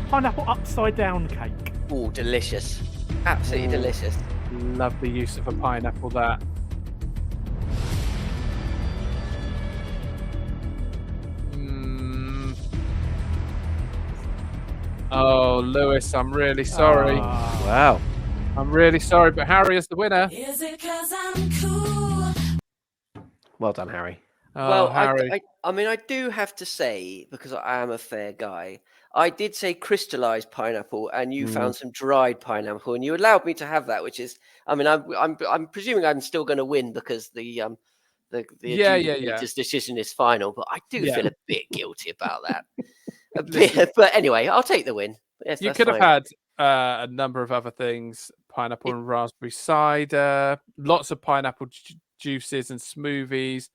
pineapple upside down cake. Oh, delicious. Absolutely delicious. Lovely use of a pineapple. That. Oh, Lewis, I'm really sorry. Wow. I'm really sorry, but Harry is the winner. Is it 'cause I'm cool? Well done, Harry. Oh, Well, Harry. I mean, I do have to say, because I am a fair guy, I did say crystallized pineapple, and you found some dried pineapple, and you allowed me to have that, which is, I mean, I'm presuming I'm still going to win because the adjudicator's decision is final, but I do feel a bit guilty about that. A bit, but anyway, I'll take the win. Yes, You that's could have fine. had a number of other things: pineapple and raspberry cider, lots of pineapple juices and smoothies,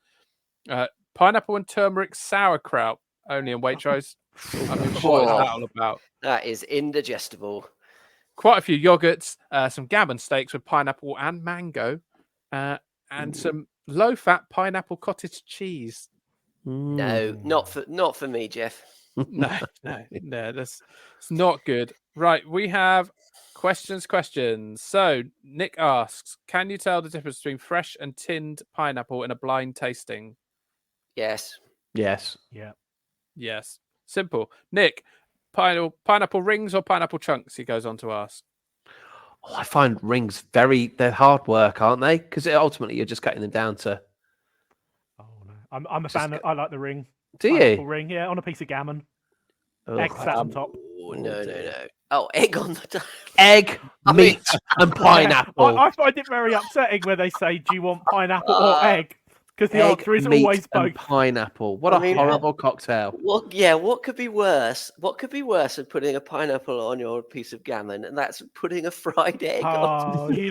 pineapple and turmeric sauerkraut, only in Waitrose. I mean, what is that all about? That is indigestible. Quite a few yogurts, some gammon steaks with pineapple and mango, and some low-fat pineapple cottage cheese. No, not for me, Jeff. No, it's not good. Right, we have questions. So Nick asks, can you tell the difference between fresh and tinned pineapple in a blind tasting? Yes. Yes. Yeah. Yes. Simple. Nick, pineapple rings or pineapple chunks? He goes on to ask. Oh, I find rings they're hard work, aren't they? Because ultimately you're just cutting them down to. Oh no, I'm a fan. I like the ring. Do Pineapple you? ring? Yeah, on a piece of gammon. Ugh. Egg sat on top. Oh, no. Oh, egg on the top. Egg, meat, and pineapple. I find it very upsetting when they say, "Do you want pineapple or egg?" Because the Egg, answer is meat, always and both. pineapple. What a horrible cocktail. What could be worse? What could be worse than putting a pineapple on your piece of gammon? And that's putting a fried egg on. Oh, you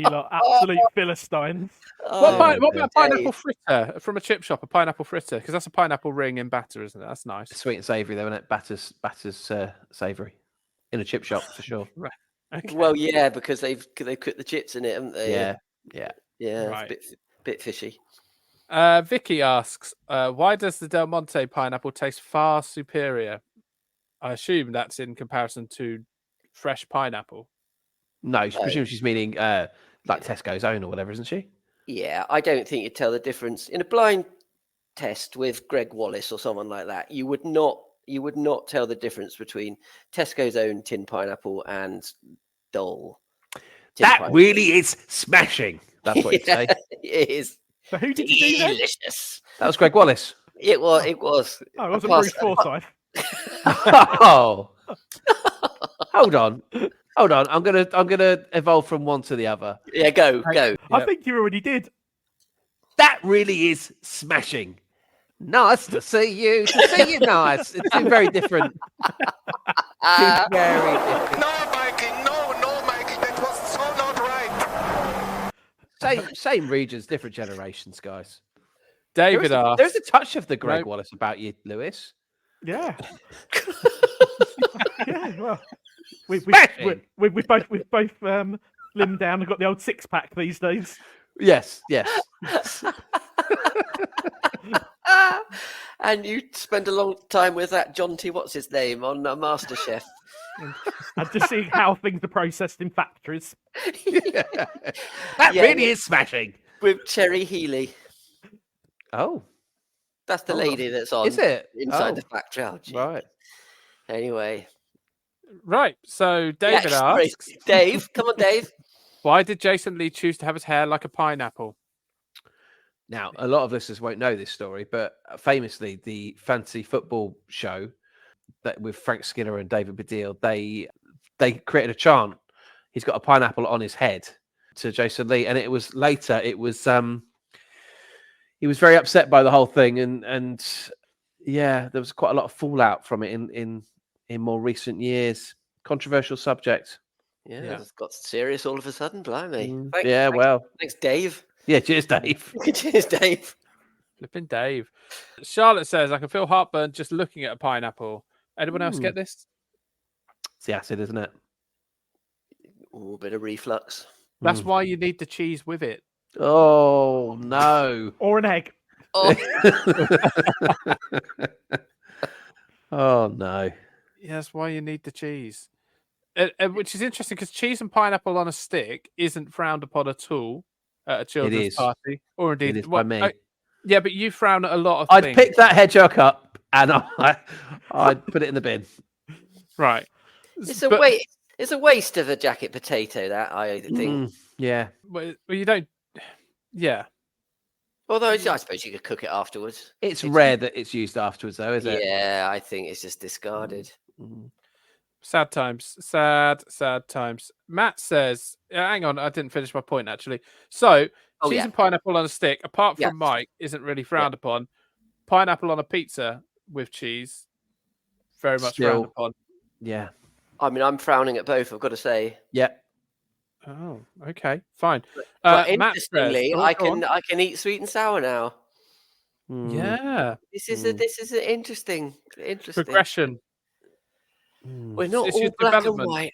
lot, absolute Philistines. What about Dave. pineapple fritter from a chip shop? A pineapple fritter, because that's a pineapple ring in batter, isn't it? That's nice. Sweet and savoury, though, isn't it? Batter's savoury. In a chip shop, for sure. Right. Okay. Well, yeah, because they've cooked the chips in it, haven't they? Yeah. It's a bit fishy. Vicky asks, why does the Del Monte pineapple taste far superior? I assume that's in comparison to fresh pineapple. No, I presume she's meaning like Tesco's own or whatever, isn't she? Yeah, I don't think you'd tell the difference in a blind test with Greg Wallace or someone like that. You would not tell the difference between Tesco's own tin pineapple and Dole. That really is smashing. That's what you'd say. It is. So who did you do that? Delicious. That was Greg Wallace. It was. Oh, it wasn't Bruce Forsyth. Oh, hold on. I'm gonna evolve from one to the other. Yeah, go. I think you already did. That really is smashing. Nice to see you. Nice. It's two very different. Two very different. No, Mikey, no, Mikey, that was so not right. Same regions, different generations, guys. David asks, There's a touch of the Greg Wallace about you, Lewis. Yeah. Yeah. Well, we've both slimmed down and got the old 6-pack these days. Yes. And you spend a long time with that John T. What's his name on MasterChef. And just seeing how things are processed in factories. That really is smashing. With Cherry Healy. Oh. That's the lady that's on. Is it? Inside the factory. Oh, gee. Right. Anyway. right. So David asks, Dave, come on, Dave. why did Jason Lee choose to have his hair like a pineapple? Now, a lot of listeners won't know this story, but famously, the fantasy football show that with Frank Skinner and David Baddiel, they created a chant. He's got a pineapple on his head to Jason Lee, and it was later. It was he was very upset by the whole thing, and yeah, there was quite a lot of fallout from it in more recent years. Controversial subject. Yeah, it's got serious all of a sudden, blimey. Thanks, Dave. Yeah, cheers, Dave. Cheers, Dave. Flipping Dave. Charlotte says, I can feel heartburn just looking at a pineapple. Anyone else get this? It's the acid, isn't it? Oh, a bit of reflux. That's why you need the cheese with it. Oh, no. Or an egg. Oh, Oh, no. Yeah, that's why you need the cheese. Which is interesting because cheese and pineapple on a stick isn't frowned upon at all at a children's party. Or indeed, it is by me. Yeah, but you frown at a lot of I'd things. pick that hedgehog up and I'd put it in the bin. Right. It's a But- waste. It's a waste of a jacket potato. That I think. Yeah. Well, you don't. Yeah. Although I suppose you could cook it afterwards. It's rare that it's used afterwards, though, is it? Yeah, I think it's just discarded. Sad times. Sad times. Matt says, hang on, I didn't finish my point actually. So, Oh, cheese yeah. and pineapple on a stick, apart from Yeah. Mike, isn't really frowned upon. Pineapple on a pizza with cheese, very much frowned Still. upon. Yeah. I mean, I'm frowning at both. I've got to say. Yeah. Oh, okay, fine. But Matt interestingly, says, I can eat sweet and sour now. Yeah, This is an interesting progression. We're not It's all your black and development. white.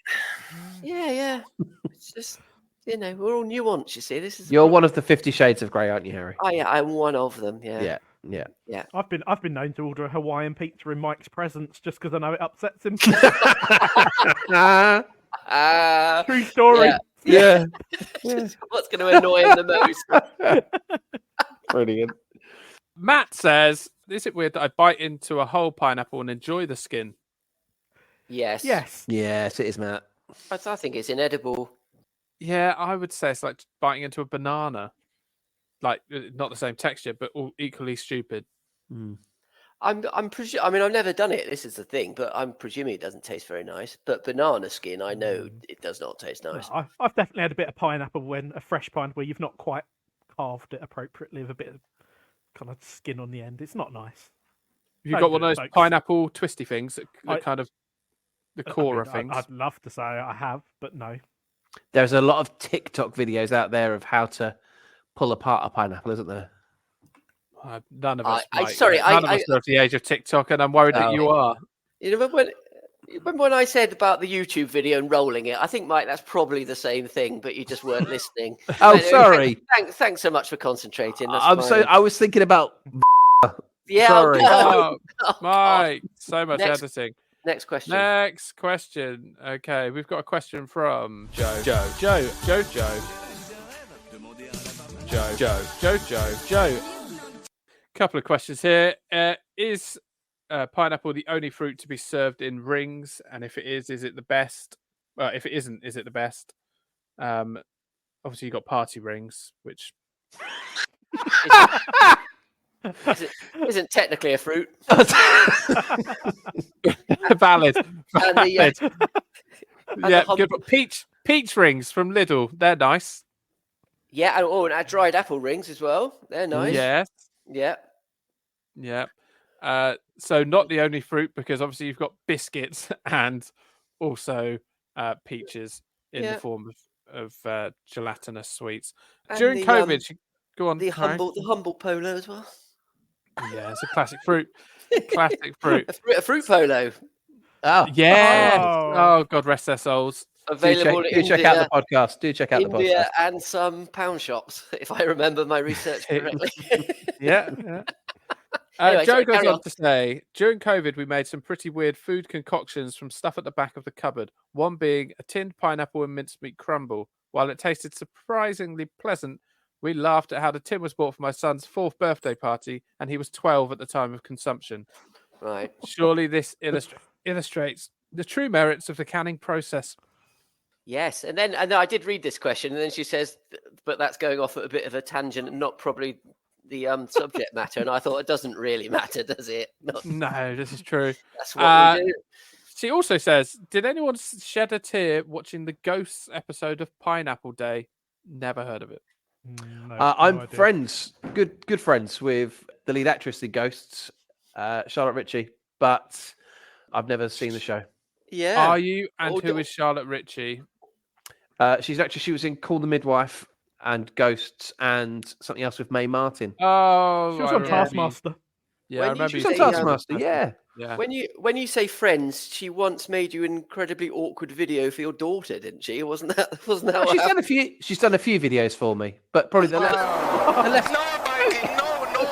Yeah. It's just we're all nuanced. You see, this is. You're one of the 50 Shades of Grey, aren't you, Harry? Oh yeah, I'm one of them. Yeah. Yeah. I've been known to order a Hawaiian pizza in Mike's presence just because I know it upsets him. True story. Yeah. Yeah. What's going to annoy him the most? Brilliant. Matt says, is it weird that I bite into a whole pineapple and enjoy the skin? Yes. Yes. Yes, it is, Matt. I think it's inedible. Yeah, I would say it's like biting into a banana. Like, not the same texture, but all equally stupid. I mean, I've never done it. This is the thing, but I'm presuming it doesn't taste very nice. But banana skin, I know it does not taste nice. I've definitely had a bit of pineapple when a fresh pineapple where you've not quite carved it appropriately with a bit of kind of skin on the end. It's not nice. You've got one of those pineapple twisty things that kind of the core of things. I'd love to say I have, but no. There's a lot of TikTok videos out there of how to pull apart a pineapple, isn't there? None of us. none of us are of the age of TikTok, and I'm worried that you are. You know, remember when I said about the YouTube video and rolling it? I think, Mike, that's probably the same thing, but you just weren't listening. Oh, sorry. Thanks so much for concentrating. That's I was thinking about. Yeah, sorry. Oh, Mike, so much Next. editing. Next question. Next question. Okay, we've got a question from Joe. Joe. Couple of questions here. Is pineapple the only fruit to be served in rings? And if it is it the best? If it isn't, is it the best? Obviously, you've got party rings, which isn't technically a fruit. valid. And the, Yeah, good. But peach rings from Lidl, they're nice. Yeah, and dried apple rings as well. They're nice. Yes. Yeah. So not the only fruit, because obviously you've got biscuits and also peaches in the form of gelatinous sweets. And During the, COVID, go on. The Harry. humble polo as well. Yeah, it's a classic fruit. Classic fruit. A fruit polo. Oh, Yeah. Oh. Oh, God rest their souls. Available do in check out the podcast. Do check out the India podcast. and some pound shops, if I remember my research correctly. Yeah. Anyway, Joe sorry, goes carry on on. to say, during COVID, we made some pretty weird food concoctions from stuff at the back of the cupboard. One being a tinned pineapple and mincemeat crumble. While it tasted surprisingly pleasant, we laughed at how the tin was bought for my son's 4th birthday party, and he was 12 at the time of consumption. Right. Surely this illustrates the true merits of the canning process. Yes, and then I did read this question, and then she says, but that's going off at a bit of a tangent and not probably the subject matter. And I thought it doesn't really matter, does it? No, this is true. That's what we do. She also says, did anyone shed a tear watching the Ghosts episode of Pineapple Day? Never heard of it. No I'm idea. friends, good friends with the lead actress in Ghosts, Charlotte Ritchie, but I've never seen the show. Yeah. Are you? And Oh, who is Charlotte Ritchie? She was in Call the Midwife and Ghosts and something else with Mae Martin. Oh, She was I on remember Taskmaster. Yeah, When I you remember. say, She's on Taskmaster, yeah. Yeah. When you say friends, she once made you an incredibly awkward video for your daughter, didn't she? Wasn't that She's what done a few videos for me, but probably the last. No,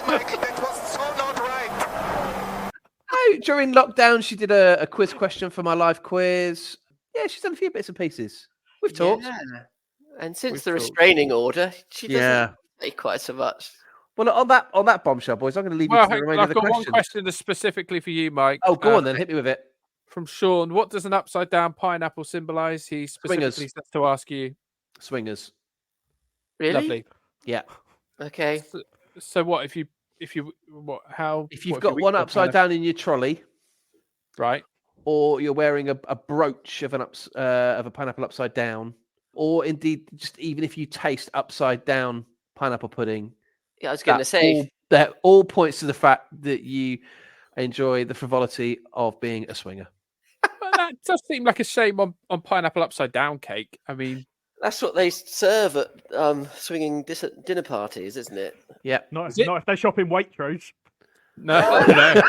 Michael, that was so not right. No, during lockdown, she did a quiz question for my live quiz. Yeah, she's done a few bits and pieces. We've talked. Yeah. And since We've the talked. restraining order, she doesn't Yeah. say quite so much. Well, on that bombshell, boys, I'm going to leave you Well, to the remainder I've of the got one questions. question that's specifically for you, Mike. Oh, go on then, hit me with it. From Sean, what does an upside down pineapple symbolize? He specifically Swingers. says to ask you. Swingers. Really? Lovely. Yeah. Okay. So what if you what how If you've what got you one eat a upside pineapple- down in your trolley, right? or you're wearing a brooch of of a pineapple upside down, or indeed just even if you taste upside down pineapple pudding, Yeah, I was going to say. that all points to the fact that you enjoy the frivolity of being a swinger. Well, that does seem like a shame on pineapple upside down cake. I mean, That's what they serve at swinging dinner parties, isn't it? Yeah. Not Is it? if they shop in Waitrose. no, no.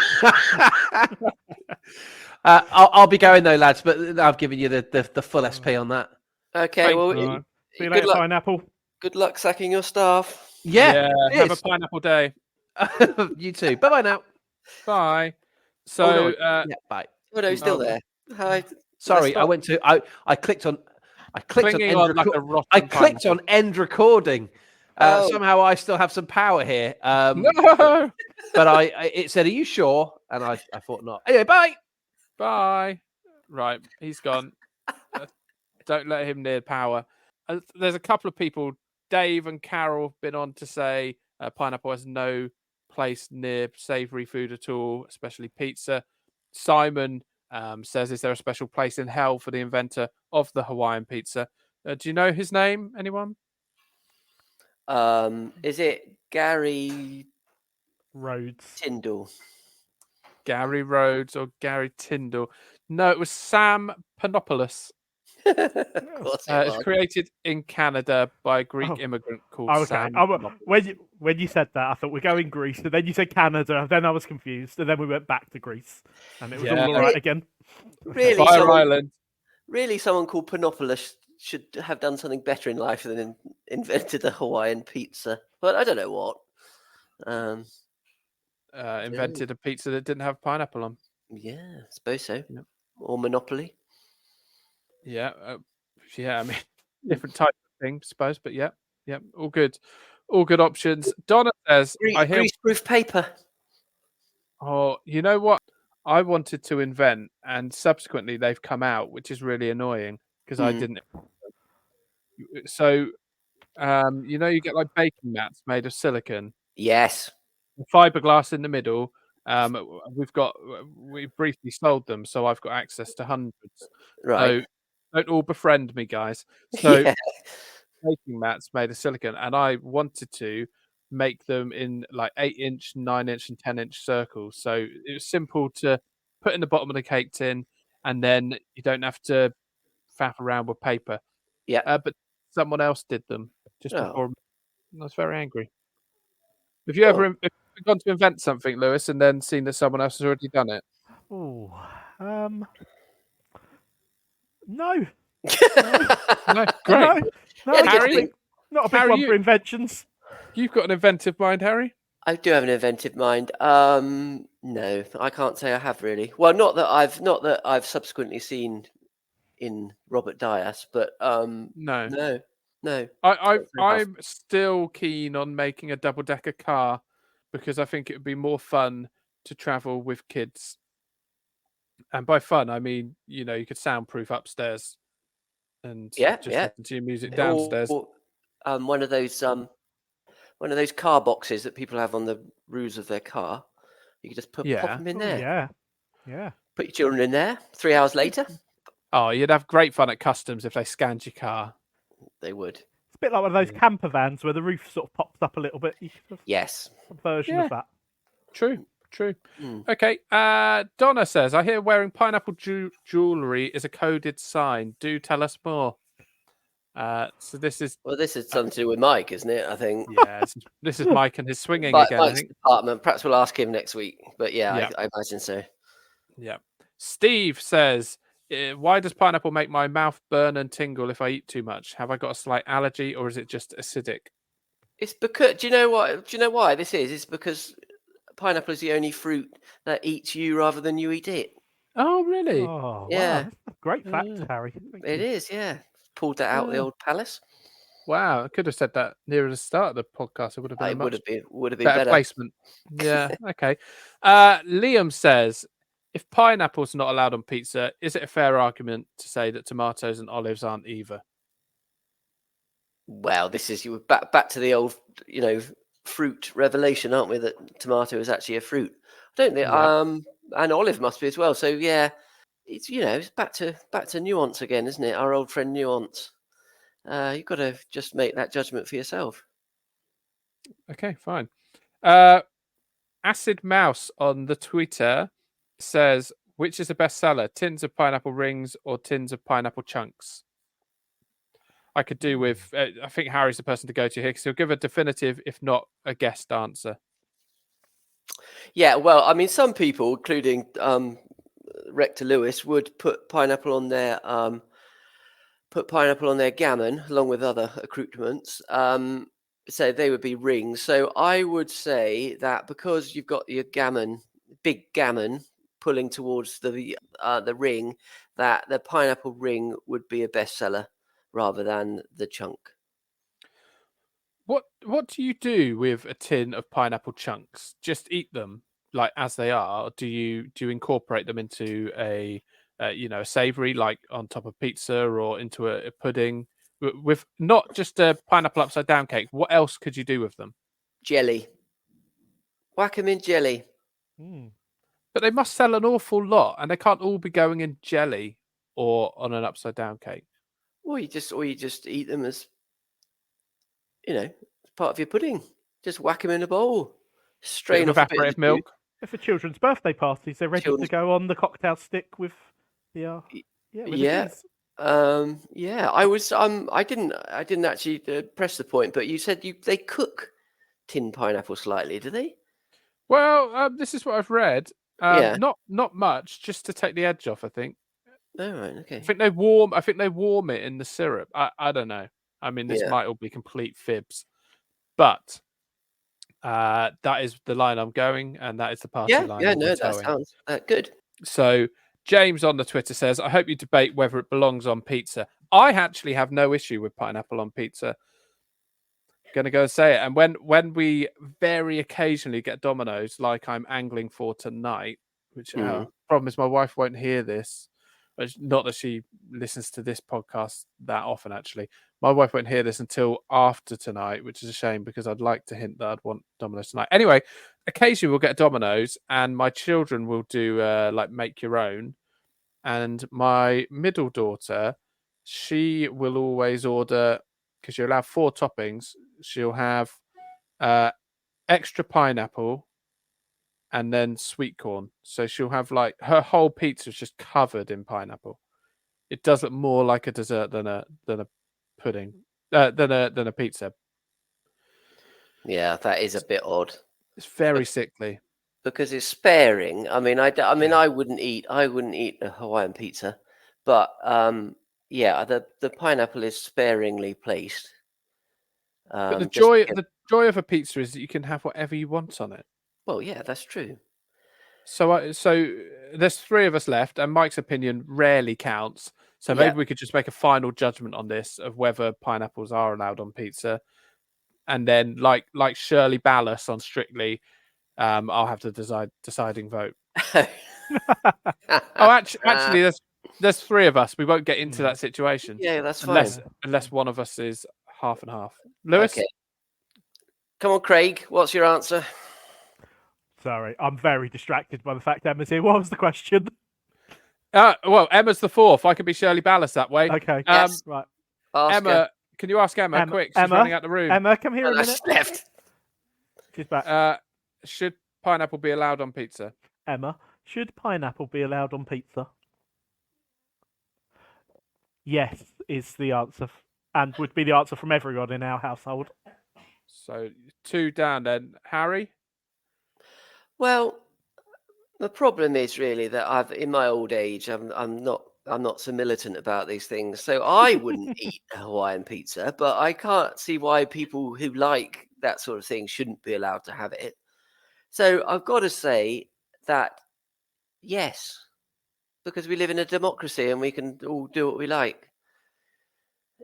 I'll be going though, lads, but I've given you the full SP on that. Okay, Thank well, you. Right. See you good later, luck. pineapple. Good luck sacking your staff. Yeah, it Have a is. pineapple day. You too. Bye bye now. Bye. Oh, So, no. Yeah, bye. Oh no, still Oh. there. Hi. Sorry, stop. I clicked on clinging end on like reco- a rotten I clicked pineapple. on end recording. Oh. Somehow I still have some power here. No. But it said, "Are you sure?" And I thought not. Anyway, bye. Bye. Right, he's gone. Don't let him near power. There's a couple of people, Dave and Carol, have been on to say pineapple has no place near savoury food at all, especially pizza. Simon says, is there a special place in hell for the inventor of the Hawaiian pizza? Do you know his name, anyone? Is it Gary Rhodes. Tyndall? Gary Rhodes or Gary Tyndall? No, it was Sam Panopoulos. Of course it It's was. created in Canada by a Greek Oh. immigrant called Oh, okay. Sam. When you said that, I thought we're going Greece, and then you said Canada. Then I was confused, and then we went back to Greece, and it was Yeah. all right again. Really, Fire Island. someone called Panopoulos should have done something better in life than invented the Hawaiian pizza. But I don't know what. Invented a pizza that didn't have pineapple on. Yeah, I suppose so. Yep. Or Monopoly. Yeah, I mean, different type of thing, I suppose, but yeah, all good options. Donna says, I hear. Greaseproof paper. Oh, you know what? I wanted to invent, and subsequently they've come out, which is really annoying because I didn't. So, you get like baking mats made of silicon, Yes. fiberglass in the middle. We briefly sold them, so I've got access to hundreds. Right. So don't all befriend me, guys. So Yeah. baking mats made of silicon, and I wanted to make them in like 8-inch, 9-inch, and 10-inch circles. So it was simple to put in the bottom of the cake tin, and then you don't have to faff around with paper. Yeah. But someone else did them just Oh. before. I was very angry. Have you ever gone to invent something, Lewis, and then seen that someone else has already done it? Oh, no. No, No, great. no, Yeah, Harry, not a big Harry, one for inventions. you've got an inventive mind, Harry. I do have an inventive mind. No, I can't say I have really. Well, not that I've subsequently seen in Robert Dias, but No. no. I'm still keen on making a double-decker car because I think it would be more fun to travel with kids. And by fun, I mean, you could soundproof upstairs and just listen to your music downstairs. Or, one of those car boxes that people have on the roofs of their car. You could just pop them in there. Yeah. Put your children in there. 3 hours later, Oh, you'd have great fun at customs if they scanned your car. they would. It's a bit like one of those camper vans where the roof sort of pops up a little bit. You could have Yes. a version of that. True. Mm. Okay. Donna says, I hear wearing pineapple jewellery is a coded sign. Do tell us more. So this is something to do with Mike, isn't it? I think. yeah. This is Mike and his swinging again. I Mike's think. department. Perhaps we'll ask him next week. But Yeah. I imagine so. Yeah. Steve says, why does pineapple make my mouth burn and tingle if I eat too much? Have I got a slight allergy or is it just acidic? It's because do you know why this is? It's because pineapple is the only fruit that eats you rather than you eat it. Oh, really? Oh, Yeah. wow. That's a great fact, Harry. Thank It you. is, yeah. Pulled that out of the old palace. Wow. I could have said that near the start of the podcast. It would have been It a much would have been better better. placement. Yeah. Okay. Liam says, if pineapple's not allowed on pizza, is it a fair argument to say that tomatoes and olives aren't either? Well, this is you back to the old, fruit revelation, aren't we? That tomato is actually a fruit. I don't think. Yeah. And olive must be as well. So yeah, it's it's back to nuance again, isn't it? Our old friend nuance. You've got to just make that judgment for yourself. Okay, fine. Acid Mouse on the Twitter says, which is the best seller, tins of pineapple rings or tins of pineapple chunks? I could do with, I think Harry's the person to go to here because he'll give a definitive, if not a guessed answer. Yeah, well, I mean, some people, including Rector Lewis, would put pineapple on their gammon along with other accoutrements. So they would be rings. So I would say that because you've got your big gammon pulling towards the ring, that the pineapple ring would be a bestseller rather than the chunk. What do you do with a tin of pineapple chunks? Just eat them like as they are? Or do you incorporate them into a a savoury, like on top of pizza or into a pudding? With not just a pineapple upside down cake, what else could you do with them? Jelly. Whack 'em in jelly. But they must sell an awful lot, and they can't all be going in jelly or on an upside down cake. Or you just eat them as part of your pudding. Just whack them in a bowl. Bit Strain of off a bit of evaporated the milk. For children's birthday parties, they're ready to go on the cocktail stick with the with the tins. Yeah, I didn't actually press the point, but you said they cook tin pineapple slightly, do they? Well, this is what I've read. Yeah. Not much, just to take the edge off. I think. Oh, right, okay. I think they warm it in the syrup. I don't know. I mean, this might all be complete fibs, but that is the line I'm going, and that is the party line. Yeah, we'll no, be that towing. sounds good. So James on the Twitter says, I hope you debate whether it belongs on pizza. I actually have no issue with pineapple on pizza. Gonna go and say it. And when we very occasionally get Domino's, like I'm angling for tonight, which problem is my wife won't hear this. Not that she listens to this podcast that often, actually. My wife won't hear this until after tonight, which is a shame because I'd like to hint that I'd want Domino's tonight. Anyway, occasionally we'll get Domino's and my children will do like make your own. And my middle daughter, she will always order, because you're allowed 4 toppings, she'll have extra pineapple and then sweet corn. So she'll have like her whole pizza is just covered in pineapple. It does look more like a dessert than a pudding, than a pizza. Yeah, that is a bit odd. It's very sickly because it's sparing. I mean, I wouldn't eat a Hawaiian pizza, but the pineapple is sparingly placed. But the joy of a pizza is that you can have whatever you want on it. Well, yeah, that's true. So there's 3 of us left, and Mike's opinion rarely counts. So maybe we could just make a final judgment on this of whether pineapples are allowed on pizza, and then like Shirley Ballas on Strictly, I'll have the deciding vote. Actually, there's 3 of us. We won't get into that situation. Yeah, that's fine. Unless one of us is half and half. Lewis? Okay. Come on, Craig. What's your answer? Sorry, I'm very distracted by the fact Emma's here. What was the question? Well, Emma's the 4th. I could be Shirley Ballas that way. Okay. Yes. Right. Emma, can you ask Emma quick? She's running out the room. Emma, come here a minute. That's left. She's back. Should pineapple be allowed on pizza? Emma, should pineapple be allowed on pizza? Yes, is the answer, and would be the answer from everyone in our household. So 2 down then. Harry? Well, the problem is really that in my old age, I'm not so militant about these things. So I wouldn't eat a Hawaiian pizza, but I can't see why people who like that sort of thing shouldn't be allowed to have it. So I've got to say that yes, because we live in a democracy and we can all do what we like.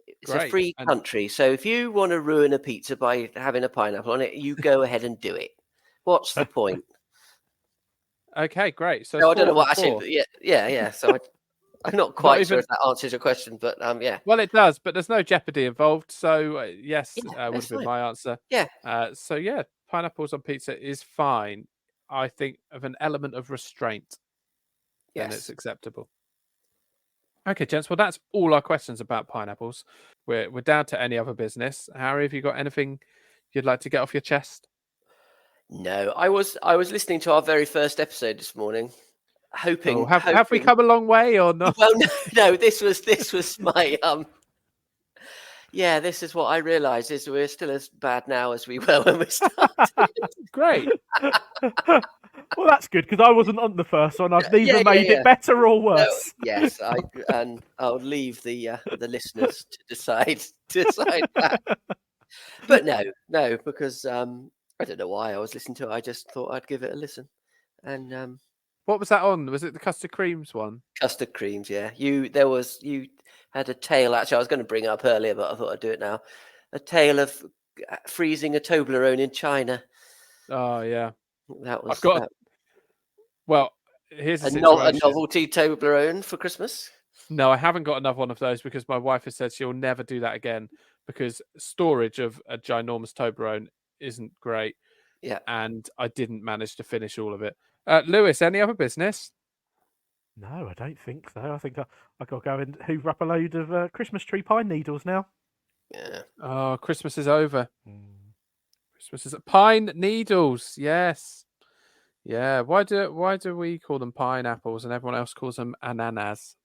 It's a free country. So if you want to ruin a pizza by having a pineapple on it, you go ahead and do it. What's the point? Okay, great. So No, I it's don't know 4 what from 4. actually. Yeah. So I'm not quite sure even- if that answers your question, but yeah. Well, it does, but there's no jeopardy involved. So yes, Yeah, would that's have been fine. my answer. Yeah. So yeah, pineapples on pizza is fine. I think of an element of restraint, then it's Yes. acceptable. Okay, gents. Well, that's all our questions about pineapples. We're down to any other business. Harry, have you got anything you'd like to get off your chest? No, I was listening to our very first episode this morning, hoping. Oh, have we come a long way or not? Well, no. This was my Yeah, this is what I realise is we're still as bad now as we were when we started. Great. Well, that's good because I wasn't on the first one. I've neither Yeah. made it better or No, worse. yes, and I'll leave the listeners to decide that. But no, because I don't know why I was listening to it. I just thought I'd give it a listen. And What was that on? Was it the custard creams one? custard creams, yeah. You had a tale. Actually, I was going to bring it up earlier, but I thought I'd do it now. A tale of freezing a Toblerone in China. Oh yeah. That was Well, here's the a situation. novelty Toblerone for Christmas. No, I haven't got another one of those because my wife has said she'll never do that again because storage of a ginormous Toblerone isn't great. Yeah. And I didn't manage to finish all of it. Lewis, any other business? No, I don't think so. I think I got to go and hoover up a load of Christmas tree pine needles now. Yeah. Oh, Christmas is over. Christmas is pine needles. Yes. Yeah. Why do we call them pineapples and everyone else calls them ananas?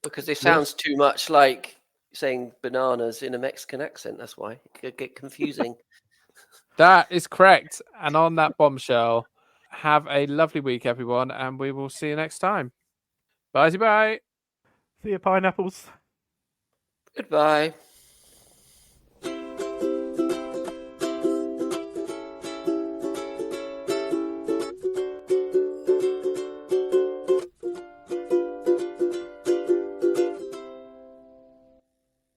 Because it sounds too much like saying bananas in a Mexican accent. That's why it could get confusing. That is correct. And on that bombshell, have a lovely week, everyone, and we will see you next time. Bye. See you, pineapples. Goodbye.